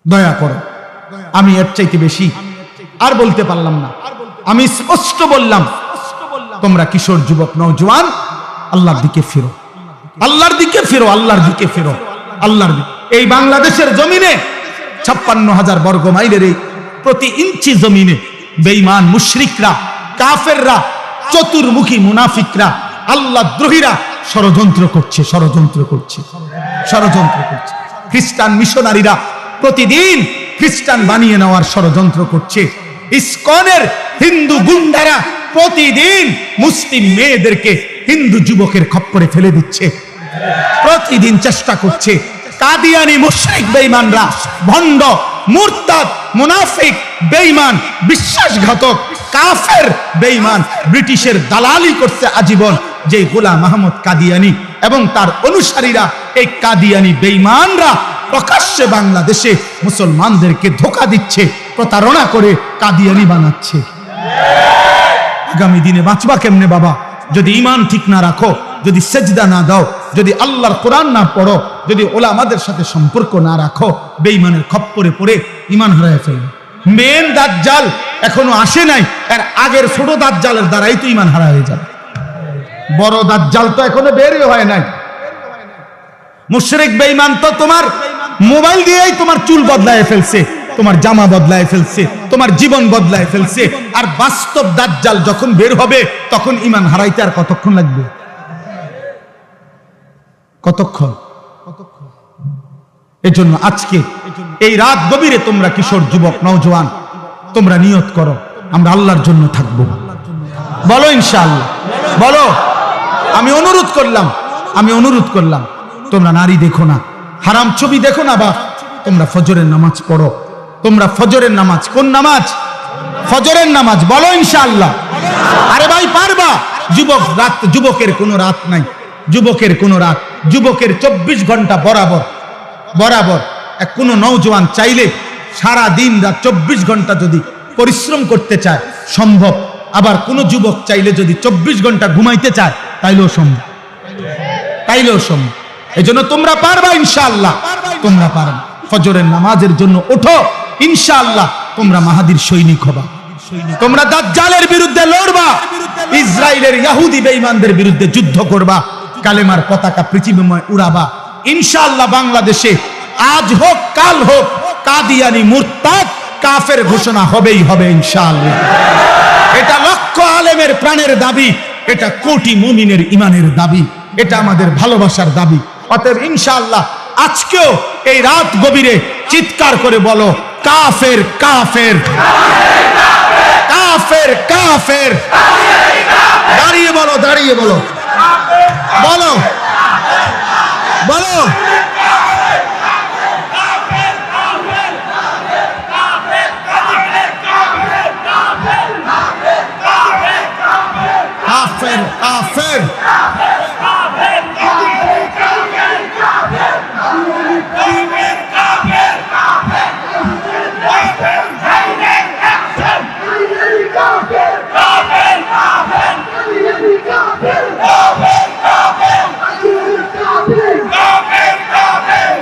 দয়া করো, আমি এর চাইতে বেশি আর বলতে পারলাম না। আমি স্পষ্ট বললাম, তোমরা কিশোর যুবক নওজোয়ান আল্লাহর দিকে ফিরো, আল্লাহর দিকে ফেরো, আল্লাহর দিকে ফেরো, আল্লাহর দিকে। এই বাংলাদেশের জমিনে 56,000 বর্গ মাইলের এই প্রতি ইঞ্চি জমিনে বেঈমান মুশরিকরা, কাফেররা, চতুর্মুখী মুনাফিকরা, আল্লাহ দ্রোহীরা ষড়যন্ত্র করছে, ষড়যন্ত্র করছে, ষড়যন্ত্র করছে। খ্রিস্টান মিশনারিরা প্রতিদিন খ্রিস্টান বানিয়ে নেওয়ার ষড়যন্ত্র করছে। ইসকনের হিন্দু গুন্ডারা প্রতিদিন মুসলিম মেয়েদেরকে হিন্দু যুবকের খপ্পরে ফেলে দিচ্ছে, প্রতিদিন চেষ্টা করছে। কাদিয়ানি মুশরিক বেঈমানরা, ভণ্ড, মুরতাদ, মুনাফিক, বেঈমান, বিশ্বাসঘাতক, কাফের বেঈমান ব্রিটিশের দালালি করছে আজীবন। যে গোলাম মাহমুদ কাদিয়ানি এবং তার অনুসারীরা, এই কাদিয়ানি বেঈমানরা প্রকাশ্যে বাংলাদেশে মুসলমানদেরকে ধোঁকা দিচ্ছে, প্রতারণা করে কাদিয়ানি বানাচ্ছে। আগামী দিনে বাঁচবা কেমনে বাবা? যদি ঈমান ঠিক না রাখো, যদি সেজদা না দাও, যদি আল্লাহর কোরআন না পড়ো, যদি ওলামাদের সাথে সম্পর্ক না রাখো, বেঈমানের খপ্পরে পড়ে ঈমান হারায় ফেলবে। মেন দাজ্জাল এখনো আসে নাই, এর আগের ছোট দাজ্জালের দ্বারাই তো ঈমান হারা হয়ে যাবে। বড় দাজ্জাল তো এখনো বেরই হয় নাই। মুশরিক বেঈমান তো তোমার মোবাইল দিয়েই তোমার চুল বদলায় ফেলছে, তোমার জামা বদলায় ফেলছে, তোমার জীবন বদলায় ফেলছে। আর বাস্তব দাজ্জাল যখন বের হবে তখন ঈমান হারাইতে আর কতক্ষণ লাগবে? কতক্ষণ? এজন্য আজকে এই রাত গভীরে তোমরা কিশোর, যুবক, নওজোয়ান, তোমরা নিয়ত করো আমরা আল্লাহর জন্য থাকবো। বলো ইনশাআল্লাহ, বলো। আমি অনুরোধ করলাম তোমরা নারী দেখো না, হারাম ছবি দেখো না, বা তোমরা ফজরের নামাজ পড়ো। তোমরা ফজরের নামাজ, কোন নামাজ? ফজরের নামাজ। বলো ইনশাআল্লাহ। আরে ভাই পারবা? যুবক রাত, যুবকের কোনো রাত নাই, যুবকের কোনো রাত, যুবকের 24 ঘন্টা বরাবর বরাবর। কোনো নওজোয়ান চাইলে সারা দিন রাত 24 ঘন্টা যদি পরিশ্রম করতে চায় সম্ভব। আবার কোন যুবক চাইলে যদি 24 ঘন্টা ঘুমাইতে চায় তাইলেও সম্ভব, তাইলেও সম্ভব। এই জন্য তোমরা পারবা ইনশাআল্লাহ, তোমরা পারবা। ফজরের নামাজের জন্য ওঠো ইনশাআল্লাহ, তোমরা মাহাদির সৈনিক হবা। তোমরা দাজ্জালের বিরুদ্ধে লড়বা, ইসরায়েলের ইহুদি বেঈমানদের বিরুদ্ধে যুদ্ধ করবা, কালেমার পতাকা পৃথিবীময় উড়াবা ইনশাআল্লাহ। বাংলাদেশে আজ হোক কাল হোক কাদিয়ানি মুরতাদ কাফের ঘোষণা হবেই হবে ইনশাআল্লাহ। এটা লক্ষ আলেমের প্রাণের দাবি, এটা কোটি মুমিনের ঈমানের দাবি, এটা আমাদের ভালোবাসার দাবি। অতএব ইনশাআল্লাহ আজকেও এই রাত গভীরে চিৎকার করে বলো কাফের কাফের কাফের কাফের। দাঁড়িয়ে বলো, দাঁড়িয়ে বলো, বলো বলো। কাফের কাফের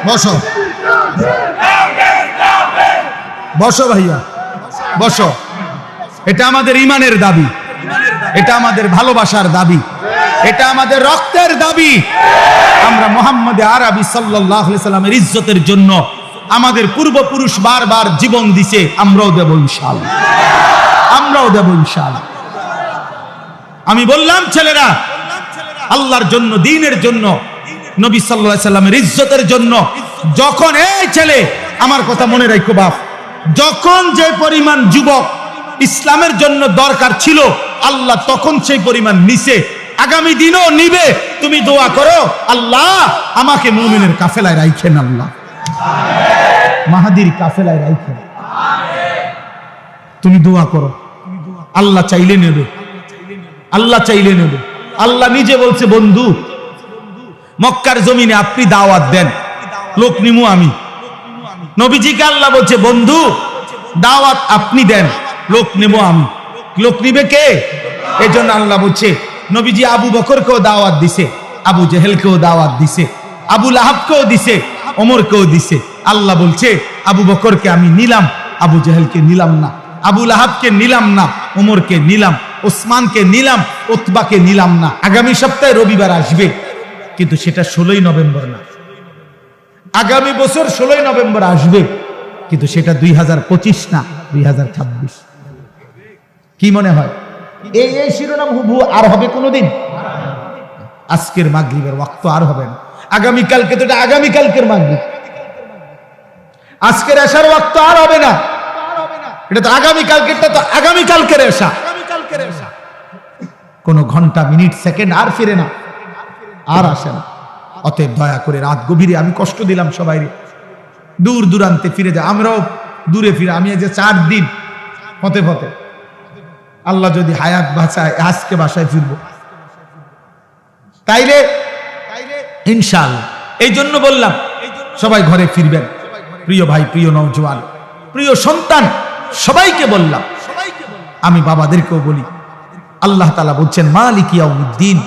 বসো বসো ভাইয়া বসো। এটা আমাদের ঈমানের দাবি, এটা আমাদের ভালোবাসার দাবি, এটা আমাদের রক্তের দাবি। আমরা মুহাম্মদ আরবি সাল্লাল্লাহু আলাইহি সাল্লামের ইজ্জতের জন্য আমাদের পূর্বপুরুষ বারবার জীবন দিছে, আমরাও দেব ইনশাআল্লাহ, আমরাও দেব ইনশাআল্লাহ। আমি বললাম ছেলেরা, আল্লাহর জন্য, দ্বীনের জন্য, নবী সাল্লাল্লাহু আলাইহি সাল্লামের ইজ্জতের জন্য যখন, এই ছেলে আমার কথা মনে রাখো বাপ, যখন যে পরিমাণ যুবক ইসলামের জন্য দরকার ছিল আল্লাহ তখন সেই পরিমাণ নিছে, আগামী দিনও নিবে। তুমি দোয়া করো আল্লাহ আমাকে মুমিনের কাফেলায় রাখেন, আল্লাহ মাহাদির কাফেলায় রাখেন। তুমি দোয়া করো, আল্লাহ চাইলে নেবে, আল্লাহ চাইলে নেবে। আল্লাহ নিজে বলছে বন্ধু মক্কার জমিনে আপনি দাওয়াত দেন, লোক নিমু আমি। নবীজিকে আল্লাহ বলছে বন্ধু দাওয়াত আপনি দেন, লোক নেব আমি। লোক নিবে কে? এই জন্য আল্লাহ বলছে নবীজি আবু বকরকেও দাওয়াত দিছে, আবু জেহেলকেও দাওয়াত দিছে, আবু লাহাবকেও দিছে, ওমরকেও দিছে। আল্লাহ বলছে আবু বকরকে আমি নিলাম, আবু জেহেলকে নিলাম না, আবু লাহাবকে নিলাম না, ওমরকে নিলাম, ওসমানকে নিলাম, উতবাকে নিলাম না। আগামী সপ্তাহে রবিবার আসবে, কিন্তু সেটা 16ই নভেম্বর না। আগামী বছর 16ই নভেম্বর আসবে, কিন্তু সেটা 2025 না, 2026। কি মনে হয় এই শিরোনাম হুবহু আর হবে কোনোদিন? আজকের মাগরিবের ওয়াক্ত আর হবে না। আগামীকালকে তো এটা আগামীকালকের মাগরিব, আজকের এশার ওয়াক্ত আর হবে না, এটা তো আগামীকালকেরটা তো আগামীকালকের এশা। কোনো ঘন্টা মিনিট সেকেন্ড আর ফিরে না, আর আসে না। অতএব দয়া করে রাত গভীরে আমি কষ্ট দিলাম সবাই, দূর দূরান্তে ফিরে যায়, আমরাও দূরে ফিরে। আমি যে 4 দিন পথে পথে, আল্লাহ যদি হায়াত বাঁচায় আজকে বাসায় ফিরবো তাইলে ইনশাআল্লাহ। এই জন্য বললাম সবাই ঘরে ফিরবেন। প্রিয় ভাই, প্রিয় নওজোয়ান, প্রিয় সন্তান, সবাইকে বললাম, আমি বাবাদেরকেও বলি, আল্লাহ তাআলা বলছেন মালিক ইয়াউমিদ্দিন,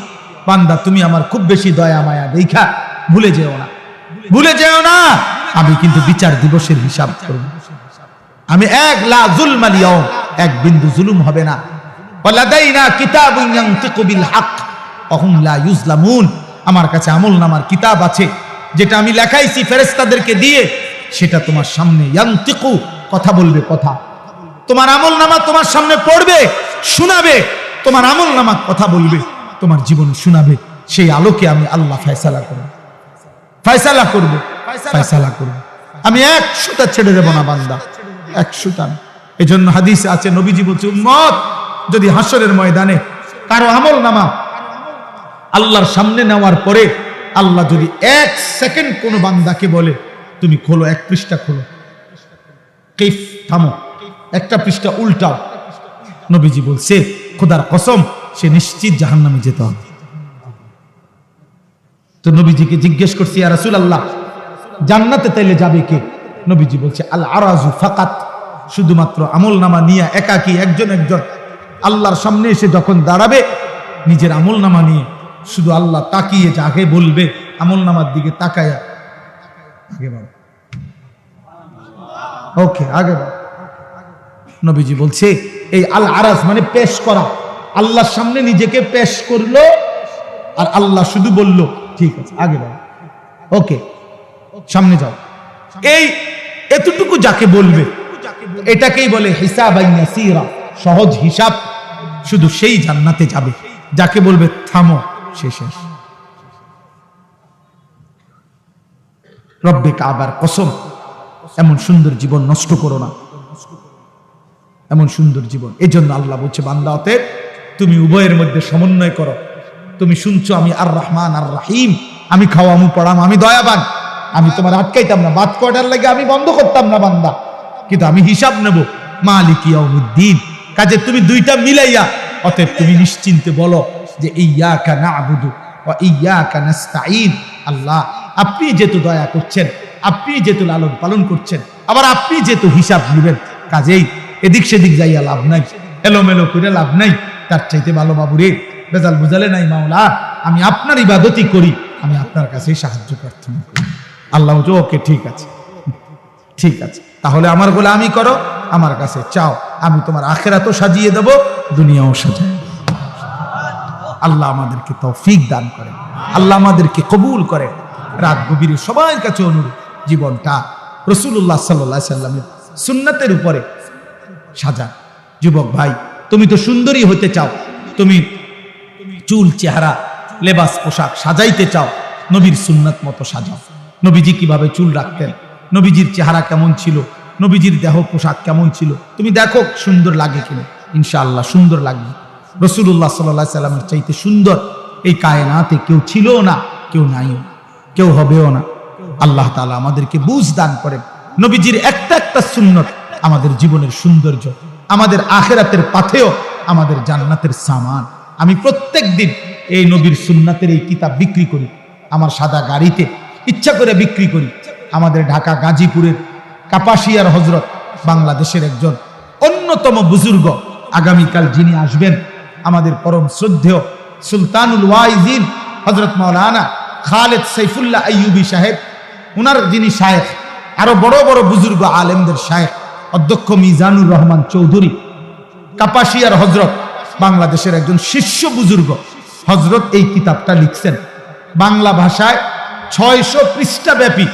বান্দা তুমি আমার খুব বেশি দয়া মায়া দেখা ভুলে যেও না, ভুলে যেও না, আমি কিন্তু বিচার দিবসের হিসাব করব। আমি লা যুলমাল ইয়াউম, এক বিন্দু জুলুম হবে না। ওয়ালাদাইনা কিতাবুন ইয়ানতিকু বিল হক ওয়া হুম লা ইউজলামুন, আমার কাছে আমলনামার কিতাব আছে, যেটা আমি লেখাইছি ফেরেশতাদেরকে দিয়ে, সেটা তোমার সামনে ইয়ানতিকু, কথা বলবে, কথা তোমার আমলনামা তোমার সামনে পড়বে, শোনাবে, তোমার আমলনামা কথা বলবে, তোমার জীবন শোনাবে। সেই আলোকে আমি আল্লাহ ফয়সালা করব, ফয়সালা করব, ফয়সালা করব। আমি 1 সুতা ছেড়ে দেব না বান্দা, 1 সুতা। এজন্য হাদিসে আছে, নবীজি বলছে উম্মত যদি হাসরের ময়দানে কারো আমলনামা আল্লাহর সামনে নেওয়ার পরে আল্লাহ যদি 1 সেকেন্ড কোন বান্দাকে বলে তুমি খোলো, 1 পৃষ্ঠা খোলো, কিফ, থামো, 1টা পৃষ্ঠা উল্টাও, নবীজি বলছে খোদার কসম সে নিশ্চিত জাহান্নামে যেতে হবে। তো নবীজিকে জিজ্ঞেস করছি, ইয়া রাসূলুল্লাহ জান্নাতে তাইলে যাবে কে? নবীজি বলছে আল আরাজু ফাকাত, শুধুমাত্র আমলনামা নিয়ে একাকী একজন একজন আল্লাহর সামনে এসে যখন দাঁড়াবে, নিজের আমলনামা নিয়ে শুধু আল্লাহ তাকিয়ে যাকে বলবে, আমলনামার দিকে তাকায়া আগে বাবা, ওকে আগে বাবা। নবীজি বলছে এই আল আরাজ মানে পেশ করা, আল্লাহর সামনে নিজেকে পেশ করলো, আর আল্লাহ শুধু বলল ঠিক আছে আগে বাবা, ওকে সামনে যাও। এই এতটুকু যাকে বলবে এটাকেই বলে হিসাবান ইয়াসীরা, সহজ হিসাব, শুধু সেই জান্নাতে যাবে। যাকে বলবে থামো, সে শেষ। রব্বে কাবার কসম, এমন সুন্দর জীবন নষ্ট করো না, এমন সুন্দর জীবন। এই জন্য আল্লাহ বলছে বান্দা অতএব তুমি উভয়ের মধ্যে সমন্বয় করো। তুমি শুনছো আমি আর রহমান আর রাহিম, আমি খাওয়ামু পড়াম, আমি দয়াবান, আমি তোমার আটকাইতাম না, বাদ কয়টার লাগে আমি বন্ধ করতাম না বান্দা, কিন্তু আমি হিসাব নেব মালিক ইয়াউমিদ্দিন। কাজে তুমি 2টা মিলাইয়া অতএব তুমি নিশ্চিন্তে বলো যে ইয়্যাকা না'বুদু ওয়া ইয়্যাকা নাস্তাঈন। আল্লাহ আপনি যেহেতু দয়া করছেন, আপনি যেহেতু লালন পালন করছেন, আবার আপনি যেহেতু হিসাব নেবেন, কাজেই এদিক সেদিক যাইয়া লাভ নাই, এলোমেলো করে লাভ নাই। তার চাইতে ভালো বাবুরে বেজাল বুঝালে নাই মাওলা, আমি আপনার ইবাদতই করি, আমি আপনার কাছেই সাহায্য প্রার্থনা করি। আল্লাহ বলছে ওকে ঠিক আছে, ঠিক আছে, তাহলে আমার গোলামি করো, আমার কাছে চাও, আমি তোমার আখিরাতও সাজিয়ে দেব, দুনিয়াও সাজায়। আল্লাহ আমাদেরকে তৌফিক দান করেন, আল্লাহ আমাদেরকে কবুল করেন। রাত গভীরে সবার কাছে অনুরোধ, জীবনটা রাসূলুল্লাহ সাল্লাল্লাহু আলাইহি সাল্লামের সুন্নাতের উপরে সাজা। যুবক ভাই, তুমি তো সুন্দরী হতে চাও, তুমি চুল চেহারা লেবাস পোশাক সাজাইতে চাও, নবীর সুন্নাত মতো সাজাও। নবীজি কিভাবে চুল রাখতেন, নবীজির চেহারা কেমন ছিল, নবীজির দেহ পোশাক কেমন ছিল, তুমি দেখো সুন্দর লাগে কিনা, ইনশাআল্লাহ সুন্দর লাগবে। রাসূলুল্লাহ সাল্লাল্লাহু আলাইহি সাল্লামের চাইতে সুন্দর এই কায়নাতে কেউ ছিল না, কেউ নাই, কেউ হবেও না। আল্লাহ তাআলা আমাদেরকে বুঝ দান করেন। নবীজির একটা একটা সুন্নত আমাদের জীবনের সৌন্দর্য, আমাদের আখিরাতের পাথেয়, আমাদের জান্নাতের সামান। আমি প্রত্যেক দিন এই নবীর সুন্নাতের এই কিতাব বিক্রি করি, আমার সাদা গাড়িতে ইচ্ছা করে বিক্রি করি। আমাদের ঢাকা গাজীপুরের কাপাসিয়ার হযরত, বাংলাদেশের একজন অন্যতম বুজুর্গ, আগামীকাল যিনি আসবেন, আমাদের পরম শ্রদ্ধেয় সুলতানুল ওয়াইজিন হযরত মাওলানা খালেদ সাইফুল্লাহ আইয়ুবী সাহেব, উনার যিনি শায়েখ, আরো বড় বড় বুজুর্গ আলেমদের শায়েখ অধ্যক্ষ মিজানুর রহমান চৌধুরী, কাপাসিয়ার হযরত, বাংলাদেশের একজন শিষ্য বুজুর্গ হযরত এই কিতাবটা লিখছেন। বাংলা ভাষায় 600 পৃষ্ঠা ব্যাপী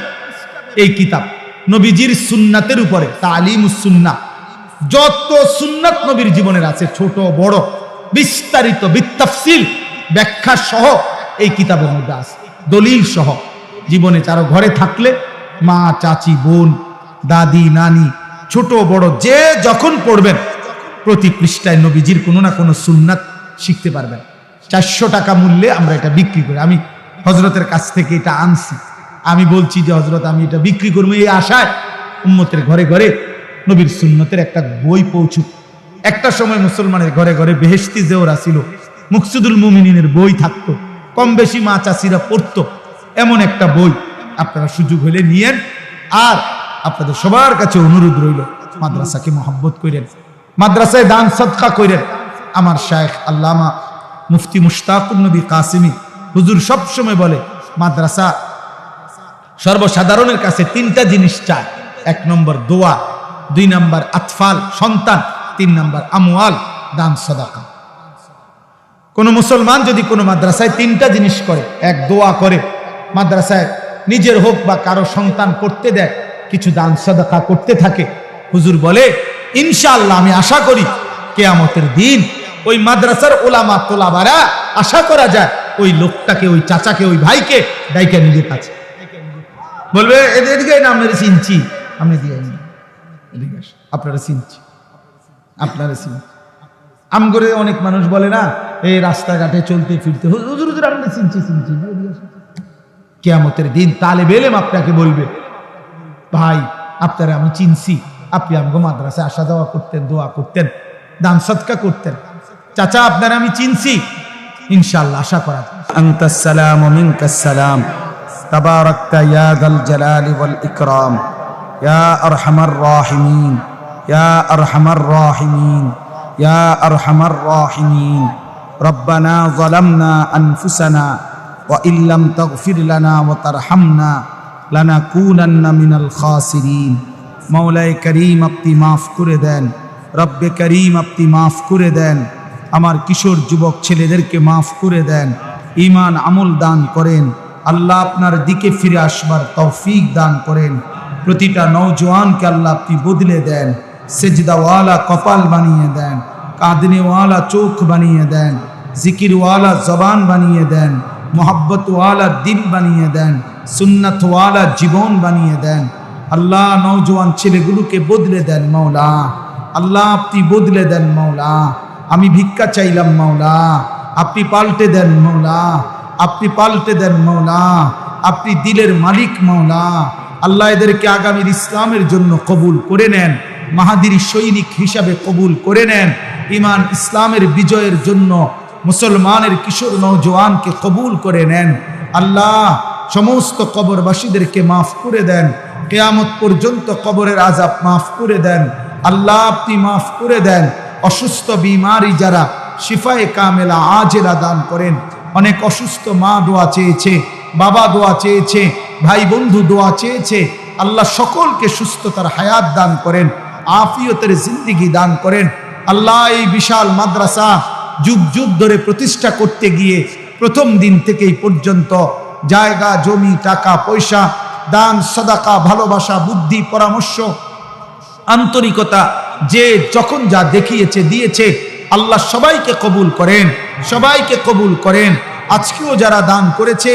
এই কিতাব নবীজির সুন্নাতের উপরে, তালিমুস সুন্নাহ। যত সুন্নাত নবীর জীবনের আছে, ছোট বড়, বিস্তারিত বিতাফসিল ব্যাখ্যা সহ এই কিতাবের মধ্যে আছে, দলিল সহ। জীবনে কারো ঘরে থাকলে মা, চাচি, বোন, দাদি, নানি, ছোট বড় যে যখন পড়বেন প্রতি পৃষ্ঠায় নবীজির কোনো না কোনো সুন্নাত শিখতে পারবেন। 400 টাকা মূল্যে আমরা এটা বিক্রি করি। আমি হযরতের কাছ থেকে এটা আনছি। আমি বলছি যে হযরত আমি এটা বিক্রি করবো এই আশায় উম্মতের ঘরে ঘরে নবীর সুন্নতের একটা বই পৌঁছুক। একটা সময় মুসলমানের ঘরে ঘরে বেহেশতি জেওরা ছিল, মুকসিদুল মুমিনিনের বই থাকতো, কম বেশি মা চাষিরা পড়তো। এমন একটা বই আপনারা সুযোগ হলে নিয়েন। আর আপনাদের সবার কাছে অনুরোধ রইল, মাদ্রাসাকে মহব্বত করেন, মাদ্রাসায় দান সদকা করেন। আমার শায়েখ আল্লামা মুফতি মুশতাকুর নবী কাসিমি হুজুর সব সময় বলে, মাদ্রাসা সর্বসাধারণের কাছে 3টা জিনিস চায়। 1 নম্বর দোয়া, 2 নম্বর আতফাল সন্তান, 3 নম্বর আমওয়াল দান সদাকা। কোন মুসলমান যদি কোনো মাদ্রাসায় 3টা জিনিস করে, 1 দোয়া করে, মাদ্রাসায় নিজের হোক বা কারো সন্তান পড়তে দেয়, কিছু দান সদাকা করতে থাকে, হুজুর বলে ইনশাআল্লাহ আমি আশা করি কিয়ামতের দিন ওই মাদ্রাসার ওলামা তোলাবারা আশা করা যায় ওই লোকটাকে, ওই চাচাকে, ওই ভাইকে ডাইকা নিজের কাছে বলবে, এদিকে না আপনারা চিনছি, আমি দিয়ে আপনারা চিনছি, আপনারা চিনছি। আম করে অনেক মানুষ বলে না, এই রাস্তাঘাটে চলতে ফিরতে হুজুর হুজুর আমরা চিনছি চিনছি। কিয়ামতের দিন তালেবে ইলম আপনাকে বলবে, ভাই আপনারা আমি চিনছি, আপনি আমাকে মাদ্রাসায় আসা যাওয়া করতেন, দোয়া করতেন, দান সদকা করতেন, চাচা আপনারা আমি চিনছি, ইনশাআল্লাহ আশা করা যায়। আনতাস সালাম ওয়া মিনকাস সালাম, তাবারাকতা ইয়া যাল জালালি ওয়াল ইকরাম, ইয়া আরহামার রাহিমিন, ইয়া আরহামার রাহিমিন, ইয়া আরহামার রাহিমিন। রব্বানা যালামনা আনফুসানা ওয়া ইল্লাম তাগফির লানা ওয়া তারহামনা লানাকুনান্না মিনাল খাসিরিন। মাওলায়ে করিম আপনি মাফ করে দেন, রব্বে করিম আপনি মাফ করে দেন, আমার কিশোর যুবক ছেলেদেরকে মাফ করে দেন, ঈমান আমল দান করেন। আল্লাহ আপনার দিকে ফিরে আসবার তৌফিক দান করেন। প্রতিটা নওজোয়ানকে আল্লাহ আপনি বদলে দেন, সেজদাওয়ালা কপাল বানিয়ে দেন, কাঁদনেওয়ালা চোখ বানিয়ে দেন, জিকিরওয়ালা জবান বানিয়ে দেন, মোহাব্বতওয়ালা দিল বানিয়ে দেন, সুন্নতওয়ালা জীবন বানিয়ে দেন। আল্লাহ নওজোয়ান ছেলেগুলোকে বদলে দেন মাওলা, আল্লাহ আপনি বদলে দেন মাওলা। আমি ভিক্ষা চাইলাম মাওলা, আপনি পাল্টে দেন মাওলা, আপনি পাল্টে দেন মাওলা, আপনি দিলের মালিক মাওলা। আল্লাহ এদেরকে আগামীর ইসলামের জন্য কবুল করে নেন, মাহাদির সৈনিক হিসাবে কবুল করে নেন। ঈমান ইসলামের বিজয়ের জন্য মুসলমানের কিশোর নওজোয়ানকে কবুল করে নেন। আল্লাহ সমস্ত কবরবাসীদেরকে মাফ করে দেন, কিয়ামত পর্যন্ত কবরের আযাব মাফ করে দেন। আল্লাহ আপনি মাফ করে দেন। অসুস্থ বিমারি যারা শিফায়ে কামেলা আজেলা দান করেন। অনেক অসুস্থ মা দোয়া চেয়েছে, বাবা দোয়া চেয়েছে, ভাই বন্ধু দোয়া চেয়েছে। আল্লাহ সকলকে সুস্থতার হায়াত দান করেন, আফিয়তের জিন্দেগি দান করেন। আল্লাহ এই বিশাল মাদ্রাসা যুগ যুগ ধরে প্রতিষ্ঠা করতে গিয়ে প্রথম দিন থেকেই পর্যন্ত জায়গা জমি টাকা পয়সা দান সাদাকা ভালোবাসা বুদ্ধি পরামর্শ আন্তরিকতা যে যখন যা দেখিয়েছে দিয়েছে, আল্লাহ সবাইকে কবুল করেন, সবাইকে কবুল করেন। আজকেও যারা দান করেছে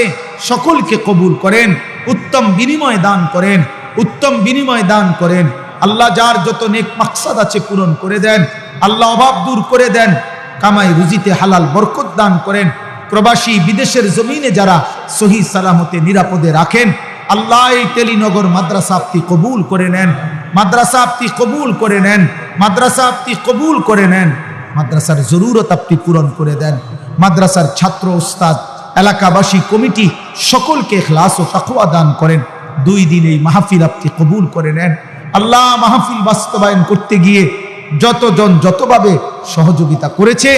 সকলকে কবুল করেন, উত্তম বিনিময় দান করেন, উত্তম বিনিময় দান করেন। আল্লাহ যার যত নেক মাকসাদ আছে পূরণ করে দেন, আল্লাহ অভাব দূর করে দেন, কামাই রুজিতে হালাল বরকত দান করেন। প্রবাসী বিদেশের জমিনে যারা সহি সালামতে নিরাপদে রাখেন, আল্লাহ এই তেলিনগর মাদ্রাসা আপনি কবুল করে নেন, মাদ্রাসা আপনি কবুল করে নেন, মাদ্রাসা আপনি কবুল করে নেন। মাদ্রাসার জরুরত আপনি পূরণ করে দেন। মাদ্রাসার ছাত্র উস্তাদ এলাকাবাসী কমিটি সকলকে ইখলাস ও তাকওয়া দান করেন। 2 দিন এই মাহফিল আপনি কবুল করে নেন। আল্লাহ মাহফিল বাস্তবায়ন করতে গিয়ে যতজন যতভাবে সহযোগিতা করেছে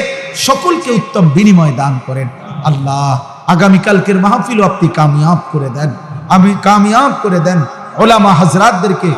সকলকে উত্তম বিনিময় দান করেন। আল্লাহ আগামীকালকের মাহফিলও আপনি কামিয়াব করে দেন, আমি কামিয়াব করে দেন। ওলামা হযরতদেরকে